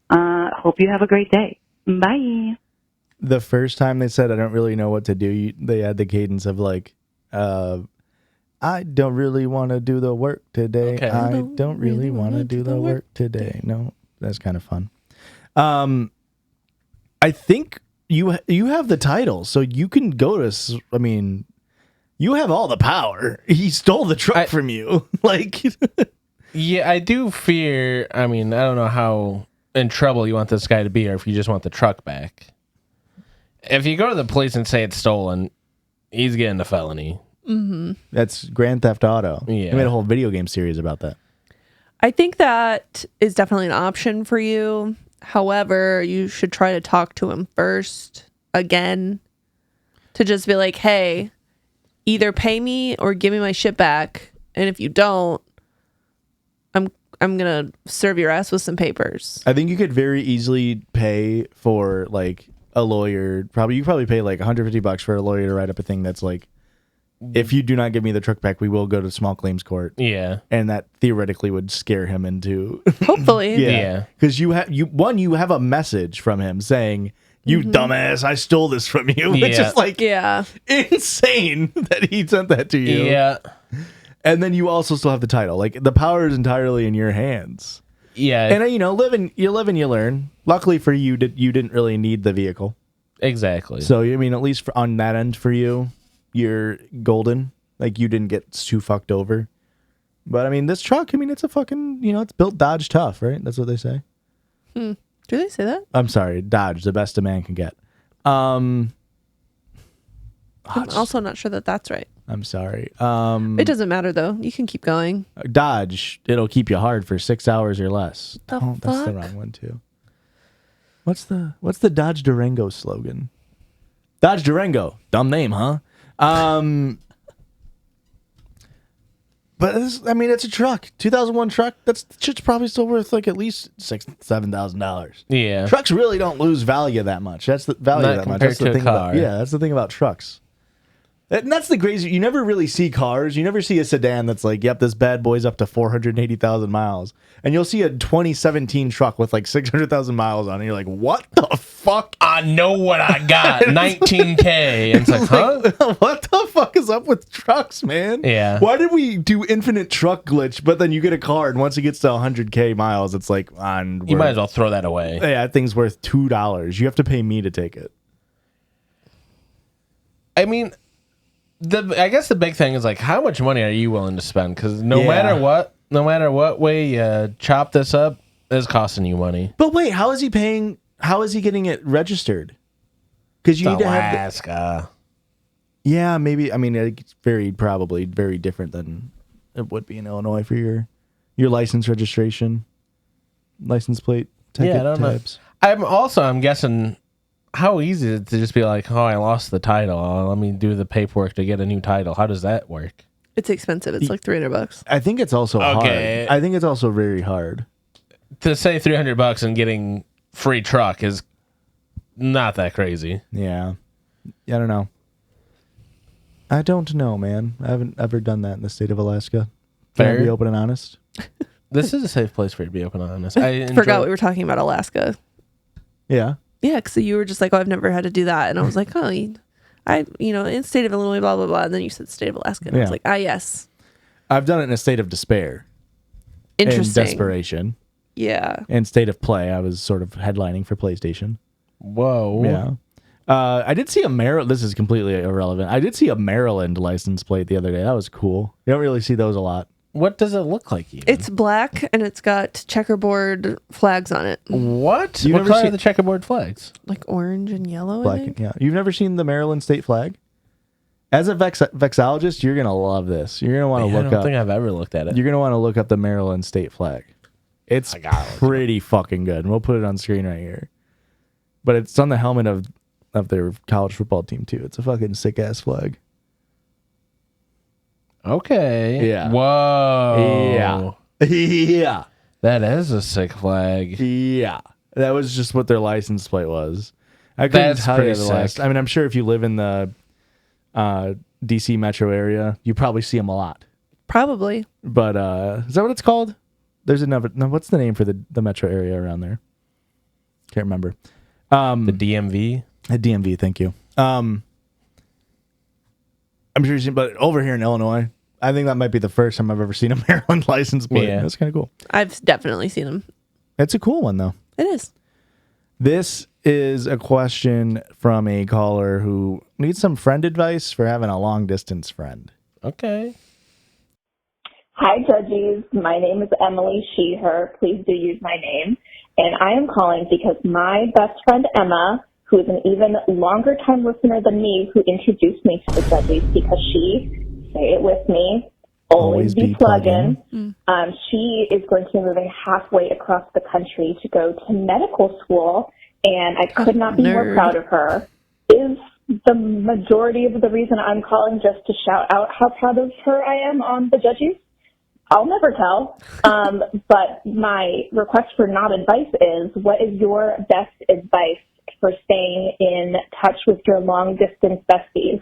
Speaker 7: Hope you have a great day. Bye.
Speaker 1: The first time they said, I don't really know what to do, they had the cadence of I don't really want to do the work today. Okay. I don't really want to do the work today. No, that's kind of fun. I think you have the title, so you can go to, you have all the power. He stole the truck from you.
Speaker 3: Yeah, I do fear, I don't know how in trouble you want this guy to be, or if you just want the truck back. If you go to the police and say it's stolen, he's getting a felony.
Speaker 2: Mm-hmm.
Speaker 1: That's Grand Theft Auto.
Speaker 3: Yeah.
Speaker 1: They made a whole video game series about that.
Speaker 2: I think that is definitely an option for you. However, you should try to talk to him first again to just be like, hey, either pay me or give me my shit back. And if you don't, I'm going to serve your ass with some papers.
Speaker 1: I think you could very easily pay for a lawyer. You probably pay $150 for a lawyer to write up a thing that's if you do not give me the truck back, we will go to small claims court.
Speaker 3: Yeah.
Speaker 1: And that theoretically would scare him into
Speaker 2: hopefully.
Speaker 1: Yeah. Because you have a message from him saying, you dumbass, I stole this from you.
Speaker 3: Yeah.
Speaker 1: It's just insane that he sent that to you.
Speaker 3: Yeah.
Speaker 1: And then you also still have the title. The power is entirely in your hands.
Speaker 3: Yeah.
Speaker 1: And you live and you learn. Luckily for you, you didn't really need the vehicle.
Speaker 3: Exactly.
Speaker 1: So at least on that end for you, you're golden. You didn't get too fucked over. But this truck, it's a fucking, it's built Dodge tough, right? That's what they say.
Speaker 2: Do they say that?
Speaker 1: I'm sorry, Dodge, the best a man can get.
Speaker 2: I'm also not sure that that's right.
Speaker 1: I'm sorry.
Speaker 2: It doesn't matter though. You can keep going.
Speaker 1: Dodge, it'll keep you hard for 6 hours or less.
Speaker 2: That's
Speaker 1: the wrong one too. What's the Dodge Durango slogan? Dodge Durango, dumb name, huh? But it's a truck. 2001 truck. That shit's probably still worth like at least $7,000.
Speaker 3: Yeah.
Speaker 1: Trucks really don't lose value that much. That's the value
Speaker 3: Not
Speaker 1: that much.
Speaker 3: compared
Speaker 1: That's the
Speaker 3: to a
Speaker 1: thing
Speaker 3: car.
Speaker 1: that's the thing about trucks. And that's the crazy. You never really see cars. You never see a sedan that's like, yep, this bad boy's up to 480,000 miles. And you'll see a 2017 truck with like 600,000 miles on it. You're like, what the fuck?
Speaker 3: I know what I got. 19K. And it's like, huh?
Speaker 1: What the fuck is up with trucks, man?
Speaker 3: Yeah.
Speaker 1: Why did we do infinite truck glitch? But then you get a car, and once it gets to 100K miles, it's like,
Speaker 3: You might as well throw that away.
Speaker 1: Yeah, that thing's worth $2. You have to pay me to take it.
Speaker 3: I mean, I guess the big thing is like, how much money are you willing to spend? Because no matter what way you chop this up, it's costing you money.
Speaker 1: But wait, how is he paying? How is he getting it registered? Because you need to have.
Speaker 3: Alaska.
Speaker 1: Yeah, maybe. I mean, it's probably very different than it would be in Illinois for your license registration, license plate ticket
Speaker 3: I don't
Speaker 1: types.
Speaker 3: know. I'm guessing. How easy is it to just be like, oh, I lost the title. Let me do the paperwork to get a new title. How does that work?
Speaker 2: It's expensive. It's like $300.
Speaker 1: I think it's also
Speaker 3: Okay.
Speaker 1: hard. I think it's also very hard.
Speaker 3: To say $300 and getting free truck is not that crazy.
Speaker 1: Yeah. I don't know. I don't know, man. I haven't ever done that in the state of Alaska. Can I
Speaker 3: Fair.
Speaker 1: be open and honest?
Speaker 3: This is a safe place for you to be open and honest. I
Speaker 2: Forgot we were talking about Alaska.
Speaker 1: Yeah.
Speaker 2: Yeah, because you were just like, oh, I've never had to do that. And I was like, oh, in state of Illinois, blah, blah, blah. And then you said state of Alaska. And I was like, yes.
Speaker 1: I've done it in a state of despair.
Speaker 2: Interesting.
Speaker 1: And desperation.
Speaker 2: Yeah.
Speaker 1: And state of play. I was sort of headlining for PlayStation.
Speaker 3: Whoa.
Speaker 1: Yeah. I did see a Maryland. This is completely irrelevant. I did see a Maryland license plate the other day. That was cool. You don't really see those a lot.
Speaker 3: What does it look like? Even?
Speaker 2: It's black and it's got checkerboard flags on it.
Speaker 3: What?
Speaker 1: You've
Speaker 3: What
Speaker 1: never
Speaker 3: color
Speaker 1: seen-
Speaker 3: are the checkerboard flags?
Speaker 2: Like orange and yellow, I
Speaker 1: Black.
Speaker 2: think.
Speaker 1: Yeah. You've never seen the Maryland state flag? As a vexologist, you're gonna love this. You're gonna want to
Speaker 3: I
Speaker 1: look
Speaker 3: don't
Speaker 1: up.
Speaker 3: think I've ever looked at it.
Speaker 1: You're gonna want to look up the Maryland state flag. It's pretty fucking good. And we'll put it on screen right here. But it's on the helmet of their college football team too. It's a fucking sick ass flag.
Speaker 3: Okay.
Speaker 1: Yeah.
Speaker 3: Whoa.
Speaker 1: Yeah. Yeah.
Speaker 3: That is a sick flag.
Speaker 1: Yeah. That was just what their license plate was. I couldn't
Speaker 3: That's
Speaker 1: tell you
Speaker 3: pretty
Speaker 1: the last.
Speaker 3: sick.
Speaker 1: I mean, I'm sure if you live in the DC metro area, you probably see them a lot.
Speaker 2: Probably.
Speaker 1: But is that what it's called? There's another. No, what's the name for the metro area around there? Can't remember.
Speaker 3: The DMV.
Speaker 1: At DMV, thank you. I'm sure you've seen, but over here in Illinois, I think that might be the first time I've ever seen a Maryland license plate.
Speaker 3: Yeah.
Speaker 1: That's kind of cool.
Speaker 2: I've definitely seen them.
Speaker 1: It's a cool one, though.
Speaker 2: It is.
Speaker 1: This is a question from a caller who needs some friend advice for having a long distance friend.
Speaker 3: Okay.
Speaker 8: Hi, Judgies. My name is Emily, she, her. Please do use my name. And I am calling because my best friend, Emma, who is an even longer time listener than me, who introduced me to the Judgies because she, say it with me, always be plugging. She is going to be moving halfway across the country to go to medical school, and I could not be more proud of her. Is the majority of the reason I'm calling just to shout out how proud of her I am on the Judgies? I'll never tell. But my request for not advice is, what is your best advice for staying in touch with your long distance besties?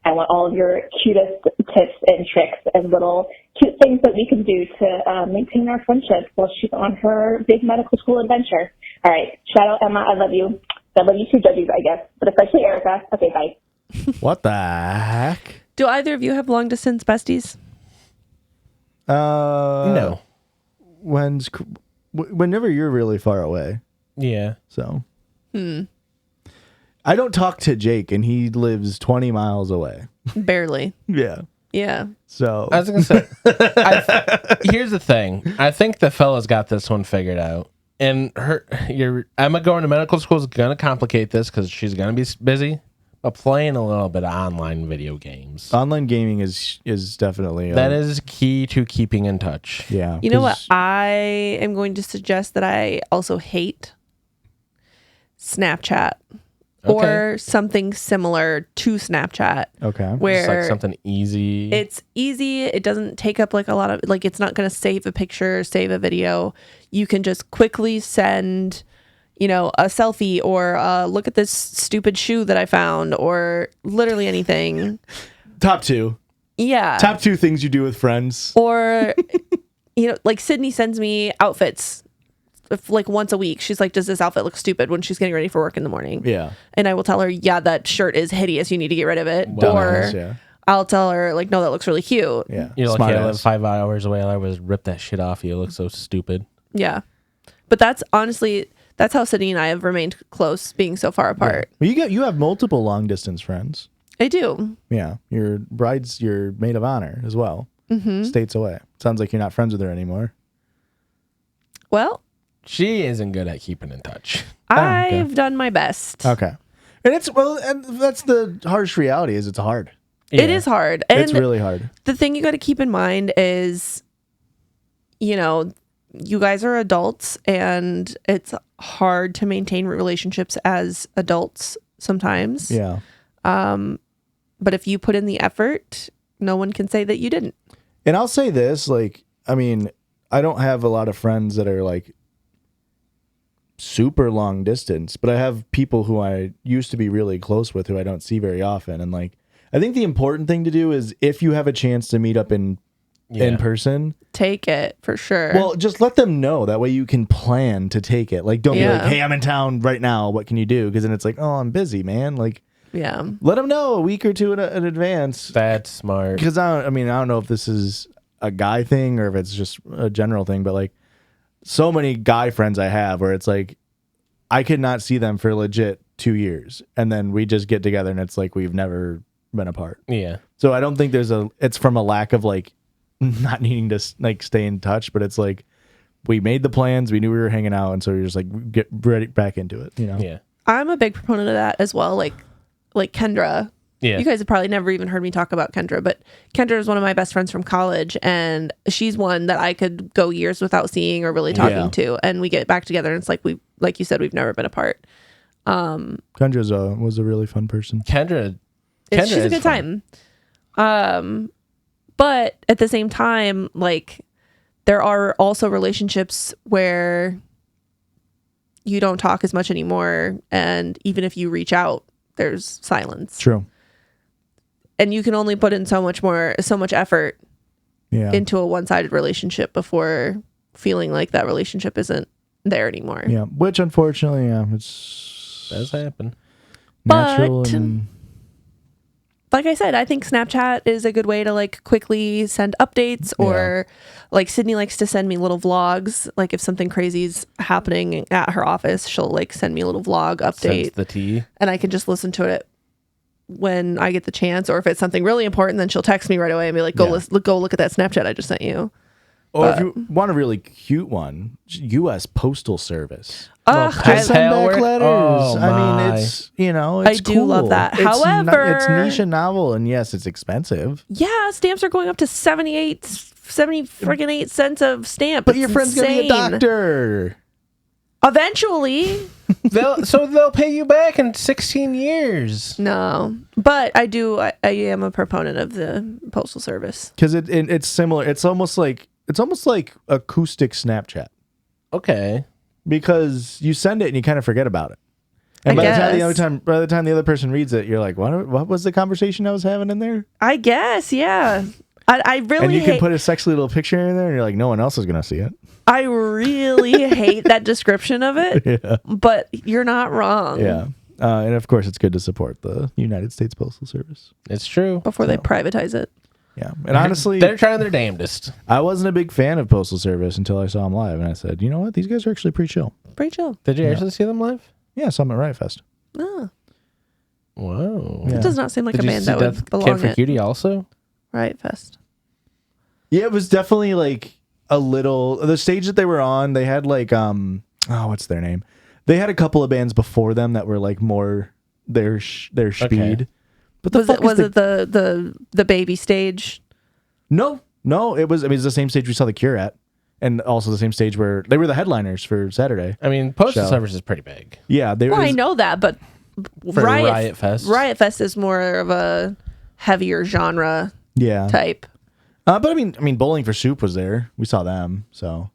Speaker 8: I want all of your cutest tips and tricks and little cute things that we can do to maintain our friendship while she's on her big medical school adventure. All right. Shout out, Emma. I love you. I love you too, Judgies, I guess. But especially Erica. Okay, bye.
Speaker 1: What the heck?
Speaker 2: Do either of you have long distance besties?
Speaker 3: No.
Speaker 1: Whenever you're really far away.
Speaker 3: Yeah.
Speaker 1: So. I don't talk to Jake, and he lives 20 miles away.
Speaker 2: Barely.
Speaker 1: Yeah.
Speaker 2: Yeah.
Speaker 1: So.
Speaker 3: I was going to say, here's the thing. I think the fella's got this one figured out. And Emma going to medical school is going to complicate this because she's going to be busy. But playing a little bit of online video games.
Speaker 1: Online gaming is definitely.
Speaker 3: That is key to keeping in touch.
Speaker 1: Yeah.
Speaker 2: You know what? I am going to suggest that I also hate Snapchat or something similar to Snapchat.
Speaker 1: Okay.
Speaker 2: Where
Speaker 3: Just like something easy.
Speaker 2: it's easy. It doesn't take up like a lot of, like, it's not going to save a picture, save a video. You can just quickly send, a selfie or look at this stupid shoe that I found or literally anything.
Speaker 1: Top 2.
Speaker 2: Yeah.
Speaker 1: Top 2 things you do with friends.
Speaker 2: Or, like Sydney sends me outfits like once a week. She's like, does this outfit look stupid when she's getting ready for work in the morning?
Speaker 1: Yeah.
Speaker 2: And I will tell her, yeah, that shirt is hideous. You need to get rid of it.
Speaker 1: Dumbass,
Speaker 2: Or
Speaker 1: yeah.
Speaker 2: I'll tell her, like, no, that looks really cute.
Speaker 1: Yeah.
Speaker 3: You're like,
Speaker 1: Smart
Speaker 3: I live
Speaker 1: ass.
Speaker 3: 5 hours away. I was rip that shit off you. It looks so stupid.
Speaker 2: Yeah. But that's honestly, that's how Sydney and I have remained close, being so far apart.
Speaker 1: Well, you have multiple long distance friends.
Speaker 2: I do.
Speaker 1: Yeah. Your bride's your maid of honor as well. Mm-hmm. States away. Sounds like you're not friends with her anymore.
Speaker 2: Well,
Speaker 3: She isn't good at keeping in touch.
Speaker 1: okay.
Speaker 2: I've done my best.
Speaker 1: Okay. And that's the harsh reality is it's hard.
Speaker 2: It is hard. And
Speaker 1: It's really hard.
Speaker 2: the thing you got to keep in mind is, you guys are adults and it's hard to maintain relationships as adults sometimes.
Speaker 1: Yeah.
Speaker 2: But if you put in the effort, no one can say that you didn't.
Speaker 1: And I'll say this, like, I mean, I don't have a lot of friends that are like super long distance, but I have people who I used to be really close with who I don't see very often. And like, I think the important thing to do is if you have a chance to meet up in person,
Speaker 2: Take it for sure.
Speaker 1: well, just let them know. That way you can plan to take it. Like, don't be like, hey, I'm in town right now. What can you do? Because then it's like, oh, I'm busy, man. Like,
Speaker 2: yeah.
Speaker 1: let them know a week or two in advance.
Speaker 3: That's smart.
Speaker 1: Because I don't know if this is a guy thing or if it's just a general thing, but like so many guy friends I have where it's like I could not see them for legit 2 years, and then we just get together and it's like we've never been apart.
Speaker 3: Yeah.
Speaker 1: So I don't think it's from a lack of like not needing to like stay in touch, but it's like we made the plans, we knew we were hanging out, and so you're just like get ready back into it.
Speaker 3: Yeah.
Speaker 2: I'm a big proponent of that as well. Like Kendra.
Speaker 3: Yeah.
Speaker 2: You guys have probably never even heard me talk about Kendra, but Kendra is one of my best friends from college, and she's one that I could go years without seeing or really talking to, and we get back together, and it's like like you said, we've never been apart.
Speaker 1: Kendra was a really fun person.
Speaker 3: Kendra
Speaker 2: She's a
Speaker 3: is
Speaker 2: good
Speaker 3: fun.
Speaker 2: time. But at the same time, like there are also relationships where you don't talk as much anymore, and even if you reach out, there's silence.
Speaker 1: True.
Speaker 2: And you can only put in so much effort into a one-sided relationship before feeling like that relationship isn't there anymore.
Speaker 1: Yeah, which unfortunately, it's
Speaker 3: Does happen.
Speaker 1: natural.
Speaker 2: But
Speaker 1: and
Speaker 2: like I said, I think Snapchat is a good way to like quickly send updates, or like Sydney likes to send me little vlogs. Like if something crazy's happening at her office, she'll like send me a little vlog update,
Speaker 3: Sense the tea.
Speaker 2: and I can just listen to it when I get the chance. Or if it's something really important, then she'll text me right away and be like, go look at that Snapchat I just sent you.
Speaker 1: or if you want a really cute one, U.S. Postal Service.
Speaker 2: Ugh,
Speaker 1: Just send
Speaker 3: Mail
Speaker 1: back
Speaker 3: work?
Speaker 1: letters.
Speaker 3: Oh,
Speaker 1: I
Speaker 3: my.
Speaker 1: mean, it's it's
Speaker 2: I do love
Speaker 1: cool.
Speaker 2: that.
Speaker 1: It's
Speaker 2: However-
Speaker 1: it's niche and novel, and yes, it's expensive.
Speaker 2: yeah, stamps are going up to 70 friggin' 8 cents of stamp.
Speaker 1: But
Speaker 2: It's
Speaker 1: your friend's gonna be a
Speaker 2: insane.
Speaker 1: doctor.
Speaker 2: Eventually.
Speaker 3: They'll pay you back in 16 years.
Speaker 2: No, but I am a proponent of the Postal Service.
Speaker 1: Because it's similar. It's almost like acoustic Snapchat,
Speaker 3: Okay.
Speaker 1: because you send it and you kind of forget about it. And by the time the other person reads it, you're like, what was the conversation I was having in there?
Speaker 2: I guess, yeah. I really
Speaker 1: And you
Speaker 2: hate,
Speaker 1: can put a sexy little picture in there, and you're like, no one else is gonna see it.
Speaker 2: I really hate that description of it.
Speaker 1: Yeah.
Speaker 2: But you're not wrong.
Speaker 1: Yeah. And of course, it's good to support the United States Postal Service.
Speaker 3: It's true.
Speaker 2: Before they privatize it.
Speaker 1: Yeah. And honestly,
Speaker 3: They're trying their damnedest.
Speaker 1: I wasn't a big fan of Postal Service until I saw them live, and I said, you know what? These guys are actually pretty chill.
Speaker 2: Pretty chill.
Speaker 3: Did you actually see them live?
Speaker 1: Yeah, I saw them at Riot Fest.
Speaker 2: Oh,
Speaker 3: Whoa.
Speaker 1: Yeah.
Speaker 2: it does not seem like
Speaker 3: Did
Speaker 2: a
Speaker 3: you
Speaker 2: band
Speaker 3: see
Speaker 2: that
Speaker 3: Death
Speaker 2: would belong
Speaker 3: Kid for
Speaker 2: at
Speaker 3: Cutie also?
Speaker 2: Riot Fest.
Speaker 1: Yeah, it was definitely like a little. The stage that they were on, they had like what's their name? They had a couple of bands before them that were like more their speed.
Speaker 3: Okay.
Speaker 1: But the
Speaker 2: Was it the baby stage?
Speaker 1: No, it was. I mean, it's the same stage we saw the Cure at, and also the same stage where they were the headliners for Saturday.
Speaker 3: I mean, Postal
Speaker 1: So-
Speaker 3: Service is pretty big.
Speaker 1: Yeah, they.
Speaker 2: Well, I
Speaker 1: was-
Speaker 2: know that, but
Speaker 3: For Riot Fest.
Speaker 2: Riot Fest is more of a heavier genre
Speaker 1: Yeah.
Speaker 2: type.
Speaker 1: But I mean, Bowling for Soup was there. We saw them. So,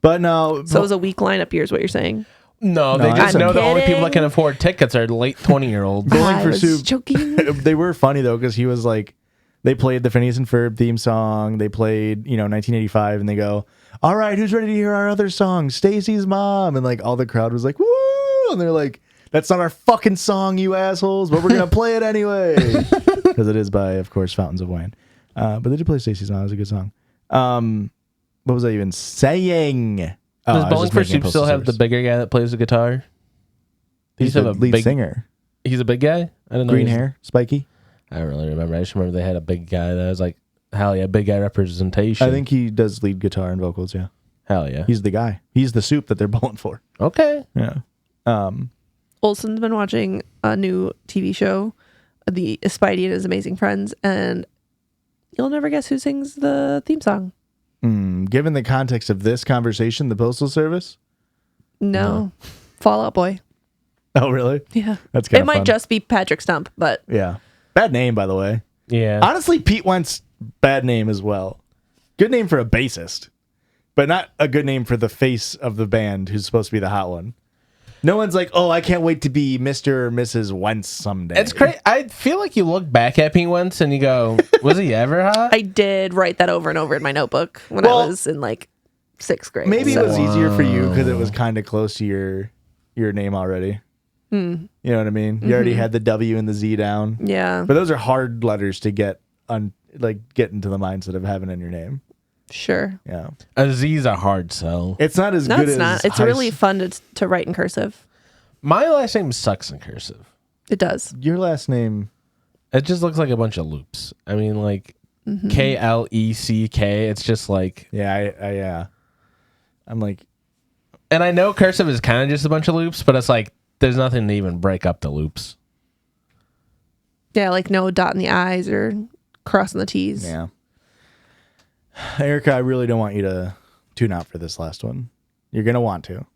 Speaker 1: but no.
Speaker 2: So it was a weak lineup year, is what you're saying.
Speaker 3: No,
Speaker 1: No,
Speaker 3: they just
Speaker 1: I'm
Speaker 3: know the only people that
Speaker 2: kidding.
Speaker 3: can afford tickets are late 20-year-olds.
Speaker 1: Bowling
Speaker 2: I
Speaker 1: for
Speaker 2: was
Speaker 1: Soup.
Speaker 2: joking.
Speaker 1: They were funny though, because he was like, they played the Phineas and Ferb theme song. They played, 1985, and they go, "All right, who's ready to hear our other song, Stacy's Mom?" And like all the crowd was like, "Woo!" And they're like, "That's not our fucking song, you assholes, but we're gonna play it anyway," because it is by, of course, Fountains of Wayne. But they did play Stacy's Mom. It was a good song. What was I even saying?
Speaker 3: Does
Speaker 1: I was
Speaker 3: Bowling
Speaker 1: just
Speaker 3: for
Speaker 1: making a
Speaker 3: Soup
Speaker 1: postal
Speaker 3: still have the
Speaker 1: service.
Speaker 3: bigger guy that plays the guitar?
Speaker 1: He's
Speaker 3: have
Speaker 1: the
Speaker 3: a
Speaker 1: lead
Speaker 3: big
Speaker 1: singer.
Speaker 3: He's a big guy? I don't know.
Speaker 1: Green hair, spiky.
Speaker 3: I don't really remember. I just remember they had a big guy that was like, hell yeah, big guy representation.
Speaker 1: I think he does lead guitar and vocals. Yeah,
Speaker 3: Hell yeah.
Speaker 1: he's the guy. He's the soup that they're bowling for.
Speaker 3: Okay.
Speaker 1: Yeah.
Speaker 2: Olsen's been watching a new TV show, the Spidey and His Amazing Friends, and you'll never guess who sings the theme song.
Speaker 1: Given the context of this conversation, the Postal Service.
Speaker 2: No. Fall Out Boy.
Speaker 1: Oh, really?
Speaker 2: Yeah.
Speaker 1: That's kind
Speaker 2: It
Speaker 1: of
Speaker 2: might
Speaker 1: fun.
Speaker 2: just be Patrick Stump, but
Speaker 1: Yeah. Bad name, by the way.
Speaker 3: Yeah.
Speaker 1: Honestly, Pete Wentz, bad name as well. Good name for a bassist, but not a good name for the face of the band who's supposed to be the hot one. No one's like, "Oh, I can't wait to be Mr. or Mrs. Wentz someday."
Speaker 3: It's crazy. I feel like you look back at Pete Wentz and you go, was he ever hot?
Speaker 2: I did write that over and over in my notebook when
Speaker 1: Well,
Speaker 2: I was in like 6th grade.
Speaker 1: Maybe
Speaker 2: so.
Speaker 1: it was easier for you because it was kind of close to your name already. You know what I mean? You already had the W and the Z down.
Speaker 2: Yeah.
Speaker 1: But those are hard letters to get get into the mindset of having in your name.
Speaker 2: Sure.
Speaker 1: Yeah.
Speaker 3: A Z's a hard sell.
Speaker 1: It's not as
Speaker 2: No,
Speaker 1: good
Speaker 2: it's
Speaker 1: as
Speaker 2: not. It's really fun to write in cursive.
Speaker 3: My last name sucks in cursive.
Speaker 2: It does.
Speaker 1: Your last name.
Speaker 3: It just looks like a bunch of loops. I mean, like Kleck. It's just like,
Speaker 1: Yeah, I'm like,
Speaker 3: and I know cursive is kind of just a bunch of loops, but it's like there's nothing to even break up the loops.
Speaker 2: Yeah, like no dot in the I's or crossing the T's.
Speaker 1: yeah. Erica, I really don't want you to tune out for this last one. You're gonna want to.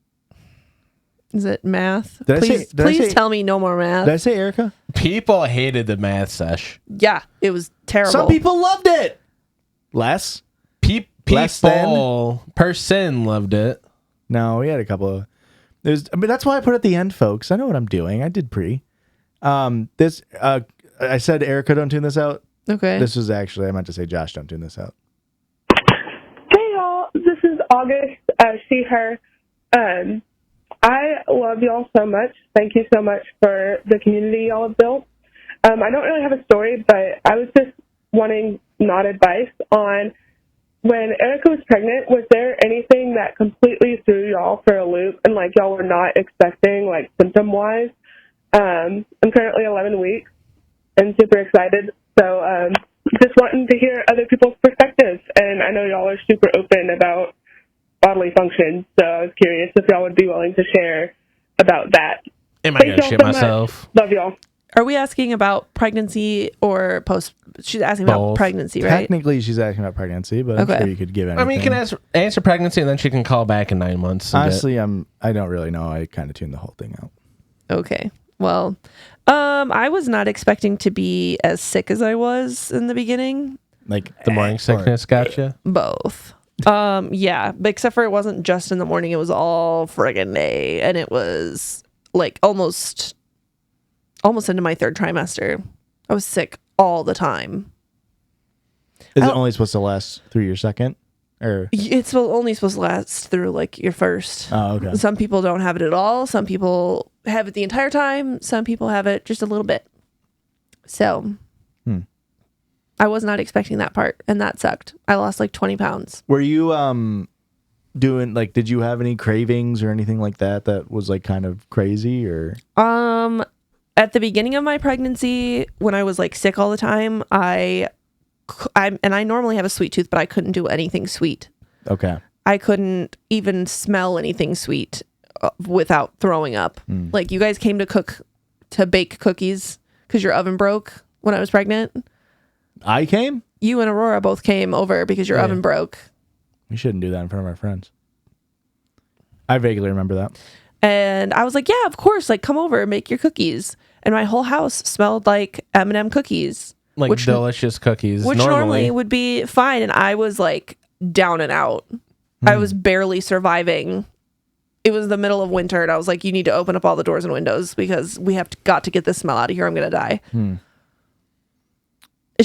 Speaker 2: Is it math?
Speaker 1: Did I say-
Speaker 2: Please,
Speaker 1: did I say-
Speaker 2: tell me no more math.
Speaker 1: Did I say Erica?
Speaker 3: People hated the math sesh.
Speaker 2: Yeah, it was terrible.
Speaker 1: Some people loved it. Less? Less
Speaker 3: People person loved it.
Speaker 1: No, we had a couple of. That's why I put it at the end, folks. I know what I'm doing. I did pre. I said Erica, don't tune this out.
Speaker 2: Okay.
Speaker 1: This was actually, I meant to say Josh, don't tune this out.
Speaker 6: Hey y'all, this is August, she, her. I love y'all so much. Thank you so much for the community y'all have built. I don't really have a story, but I was just wanting not advice on when Erica was pregnant, was there anything that completely threw y'all for a loop and like y'all were not expecting, like symptom-wise? I'm currently 11 weeks and super excited. So just wanting to hear other people's perspectives. And I know y'all are super open about bodily functions, so I was curious if y'all would be willing to share about that.
Speaker 3: Am I
Speaker 6: Thank
Speaker 3: gonna
Speaker 6: y'all
Speaker 3: shit
Speaker 6: so much.
Speaker 3: myself?
Speaker 6: Love y'all.
Speaker 2: Are we asking about pregnancy or post? She's asking about
Speaker 3: Both.
Speaker 2: pregnancy, right?
Speaker 1: Technically, she's asking about pregnancy, but I'm
Speaker 2: Okay.
Speaker 1: sure you could give anything.
Speaker 3: I mean, you can answer pregnancy and then she can call back in 9 months. and get-
Speaker 1: Honestly, I don't really know. I kind of tuned the whole thing out.
Speaker 2: Okay. Well, I was not expecting to be as sick as I was in the beginning.
Speaker 1: Like
Speaker 3: the morning sickness gotcha.
Speaker 2: Both. Yeah, but except for it wasn't just in the morning, it was all friggin' day, and it was like almost into my 3rd trimester. I was sick all the time.
Speaker 1: Is
Speaker 2: I
Speaker 1: it
Speaker 2: don't-
Speaker 1: only supposed to last through your second? Or
Speaker 2: It's only supposed to last through like your first.
Speaker 1: oh, okay.
Speaker 2: Some people don't have it at all. Some people have it the entire time. Some people have it just a little bit. So I was not expecting that part, and that sucked. I lost like 20 pounds.
Speaker 1: Were you doing like? Did you have any cravings or anything like that that was like kind of crazy or?
Speaker 2: At the beginning of my pregnancy, when I was like sick all the time, I normally have a sweet tooth, but I couldn't do anything sweet.
Speaker 1: Okay.
Speaker 2: I couldn't even smell anything sweet without throwing up. Like you guys came to bake cookies because your oven broke when I was pregnant.
Speaker 1: I came.
Speaker 2: You and Aurora both came over because your oven broke.
Speaker 1: We shouldn't do that in front of our friends. I vaguely remember that.
Speaker 2: And I was like, yeah, of course. Like, come over and make your cookies. And my whole house smelled like M&M cookies.
Speaker 3: Like
Speaker 2: which,
Speaker 3: delicious cookies.
Speaker 2: Which normally would be fine. And I was like down and out. I was barely surviving. It was the middle of winter. And I was like, you need to open up all the doors and windows because we have got to get this smell out of here. I'm going to die.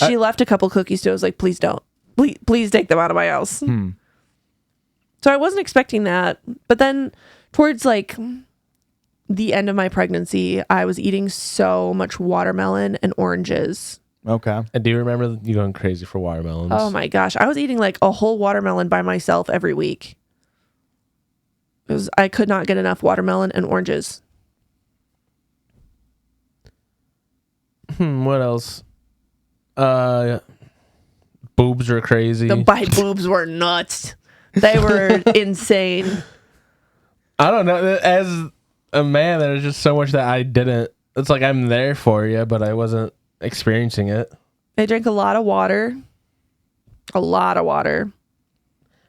Speaker 2: She left a couple cookies too. I was like, please don't. Please take them out of my house. So I wasn't expecting that. But then towards like the end of my pregnancy, I was eating so much watermelon and oranges.
Speaker 1: Okay.
Speaker 3: And do you remember you going crazy for watermelons?
Speaker 2: Oh my gosh. I was eating like a whole watermelon by myself every week. I could not get enough watermelon and oranges.
Speaker 3: What else? Boobs are crazy.
Speaker 2: My boobs were nuts. They were insane.
Speaker 3: I don't know. As a man, there's just so much that I didn't. It's like I'm there for you, but I wasn't experiencing it.
Speaker 2: I drank a lot of water. A lot of water.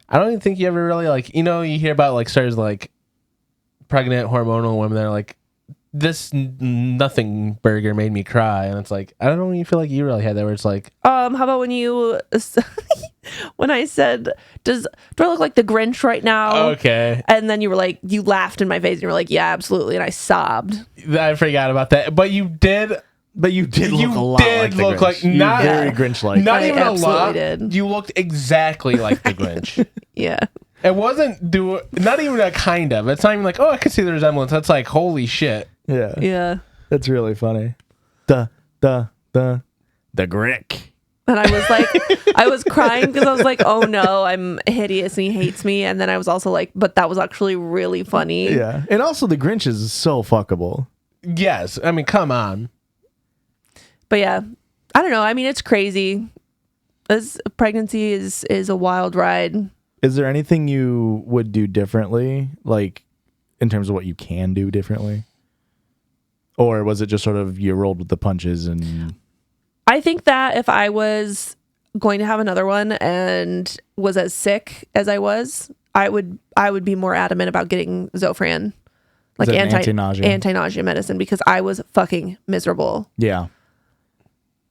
Speaker 3: I don't even think you ever really like, you hear about like stories like pregnant hormonal women that are like, this nothing burger made me cry. And it's like, I don't even feel like you really had that where it's like,
Speaker 2: how about when when I said, do I look like the Grinch right now?
Speaker 3: Okay.
Speaker 2: And then you were like, you laughed in my face and you were like, yeah, absolutely. And I sobbed.
Speaker 3: I forgot about that. But you did look a lot like the Grinch.
Speaker 1: Not very Grinch-like.
Speaker 3: Not
Speaker 2: I
Speaker 3: even a lot.
Speaker 2: did.
Speaker 3: You looked exactly like the Grinch.
Speaker 2: Yeah.
Speaker 3: It wasn't not even a kind of. It's not even like, oh, I could see the resemblance. That's like, holy shit.
Speaker 1: Yeah.
Speaker 2: Yeah.
Speaker 1: That's really funny. The Grick.
Speaker 2: And I was like, I was crying because I was like, oh no, I'm hideous and he hates me. And then I was also like, but that was actually really funny.
Speaker 1: Yeah. And also the Grinch is so fuckable.
Speaker 3: Yes. I mean, come on.
Speaker 2: But yeah, I don't know. I mean, it's crazy. This pregnancy is a wild ride.
Speaker 1: Is there anything you would do differently? Like in terms of what you can do differently? Or was it just sort of you rolled with the punches and...
Speaker 2: I think that if I was going to have another one and was as sick as I was, I would be more adamant about getting Zofran, like anti-nausea medicine, because I was fucking miserable.
Speaker 1: Yeah.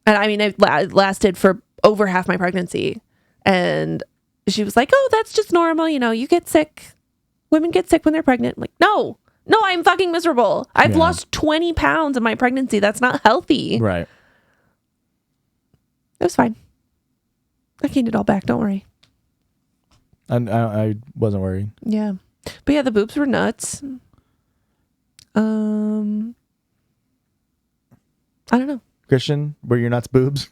Speaker 2: And I mean, it lasted for over half my pregnancy. And she was like, oh, that's just normal. You get sick. Women get sick when they're pregnant. I'm like, no, I'm fucking miserable. I've lost 20 pounds in my pregnancy. That's not healthy.
Speaker 1: Right.
Speaker 2: It was fine. I gained it all back. Don't worry.
Speaker 1: I wasn't worried.
Speaker 2: Yeah. But yeah, the boobs were nuts. I don't know.
Speaker 1: Christian, were your nuts boobs?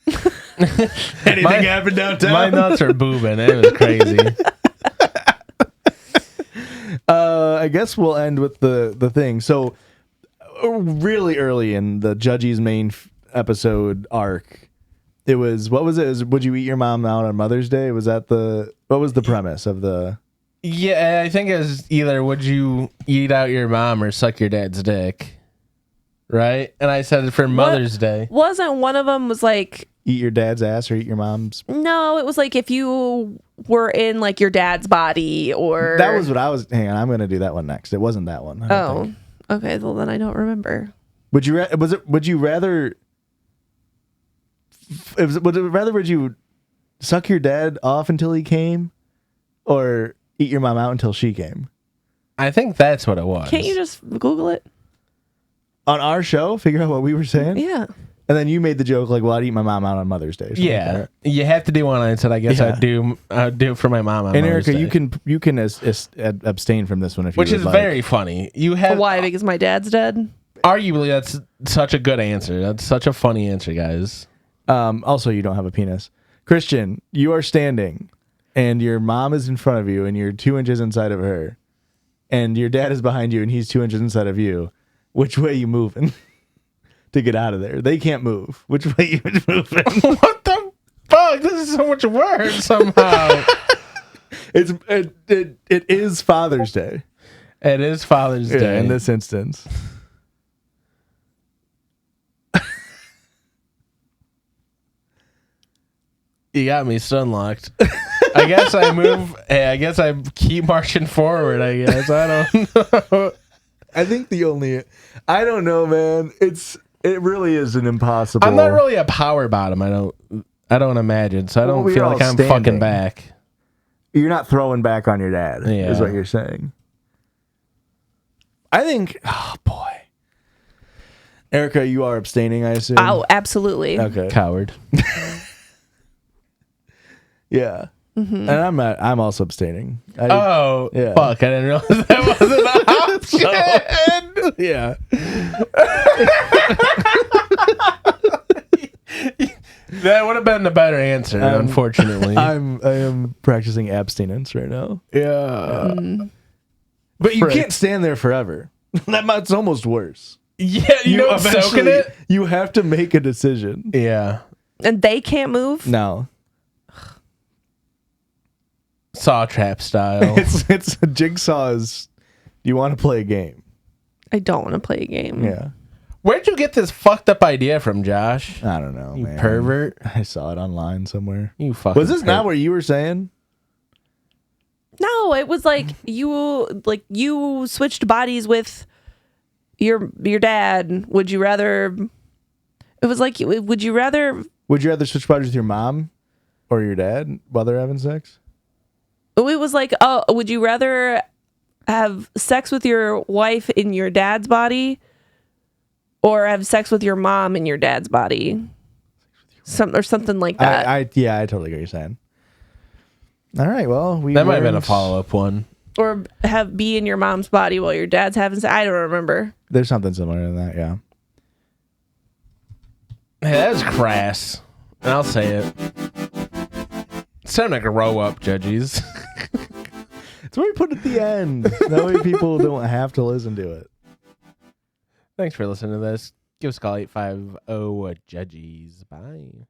Speaker 1: Anything happened downtown?
Speaker 3: My nuts are boobing. It was crazy.
Speaker 1: I guess we'll end with the thing. So really early in the Judgies main episode arc, it was, what was it? Would you eat your mom out on Mother's Day? Was that what was the premise of the...
Speaker 3: Yeah, I think it was either would you eat out your mom or suck your dad's dick, right? And I said for Mother's Day.
Speaker 2: Wasn't one of them was like...
Speaker 1: Eat your dad's ass or eat your mom's...
Speaker 2: No, it was like if you were in like your dad's body or...
Speaker 1: That was what I was... Hang on, I'm going to do that one next. It wasn't that one.
Speaker 2: Oh, okay. Well, then I don't remember.
Speaker 1: Would you rather... Would you suck your dad off until he came or eat your mom out until she came?
Speaker 3: I think that's what it was.
Speaker 2: Can't you just Google it?
Speaker 1: On our show, figure out what we were saying?
Speaker 2: Yeah.
Speaker 1: And then you made the joke like, well, I'd eat my mom out on Mother's Day.
Speaker 3: Yeah.
Speaker 1: Like
Speaker 3: you have to do one. I said, I guess
Speaker 1: Yeah.
Speaker 3: I'd do it for my mom on
Speaker 1: and
Speaker 3: Mother's
Speaker 1: Erica,
Speaker 3: Day.
Speaker 1: you can abstain from this one if you
Speaker 3: Which
Speaker 1: would
Speaker 3: is
Speaker 1: like.
Speaker 3: very funny. You have...
Speaker 2: Why? Because my dad's dead?
Speaker 3: Arguably, that's such a good answer. That's such a funny answer, guys.
Speaker 1: Also, you don't have a penis. Christian, you are standing and your mom is in front of you and you're 2 inches inside of her and your dad is behind you and he's 2 inches inside of you. Which way you moving to get out of there? They can't move. Which way you moving?
Speaker 3: What the fuck? This is so much worse somehow.
Speaker 1: It is Father's Day.
Speaker 3: It is Father's Day.
Speaker 1: In this instance.
Speaker 3: You got me stunlocked. I guess I move. Hey, I guess I keep marching forward. I guess I don't know.
Speaker 1: I think the only, I don't know, man. It really is an impossible.
Speaker 3: I'm not really a power bottom. I don't imagine. So I don't
Speaker 1: Well,
Speaker 3: feel
Speaker 1: you're
Speaker 3: like I'm
Speaker 1: outstanding.
Speaker 3: fucking back.
Speaker 1: You're not throwing back on your dad,
Speaker 3: Yeah.
Speaker 1: is what you're saying. I think, oh boy. Erica, you are abstaining, I assume?
Speaker 2: Oh, absolutely.
Speaker 1: Okay.
Speaker 3: Coward.
Speaker 1: Yeah. And I'm also abstaining. Yeah.
Speaker 3: Fuck. I didn't realize that was an option.
Speaker 1: Yeah.
Speaker 3: That would have been the better answer, unfortunately.
Speaker 1: I am practicing abstinence right now.
Speaker 3: Yeah.
Speaker 1: But you can't stand there forever. That's almost worse.
Speaker 3: Yeah, you know, soaking it.
Speaker 1: You have to make a decision.
Speaker 3: Yeah.
Speaker 2: And they can't move?
Speaker 1: No.
Speaker 3: Saw trap style.
Speaker 1: It's a jigsaw is, you want to play a game.
Speaker 2: I don't want to play a game.
Speaker 1: Yeah.
Speaker 3: Where'd you get this fucked up idea from, Josh?
Speaker 1: I don't know,
Speaker 3: You
Speaker 1: man.
Speaker 3: pervert.
Speaker 1: I saw it online somewhere.
Speaker 3: You fucking
Speaker 1: Was this not what you were saying?
Speaker 2: No, it was like you switched bodies with your dad. Would you rather? It was like, would you rather
Speaker 1: switch bodies with your mom or your dad while they're having sex?
Speaker 2: It was like, oh, would you rather have sex with your wife in your dad's body or have sex with your mom in your dad's body? Something like that.
Speaker 1: I totally get what you're saying. All right, well,
Speaker 3: that might have been a follow-up one.
Speaker 2: Or be in your mom's body while your dad's having sex. I don't remember.
Speaker 1: There's something similar to that, yeah.
Speaker 3: Hey, that is crass. And I'll say it. It's time to grow up, Judgies.
Speaker 1: It's where we put it at the end. That way people don't have to listen to it.
Speaker 3: Thanks for listening to this. Give us a call 850 Judgies. Bye.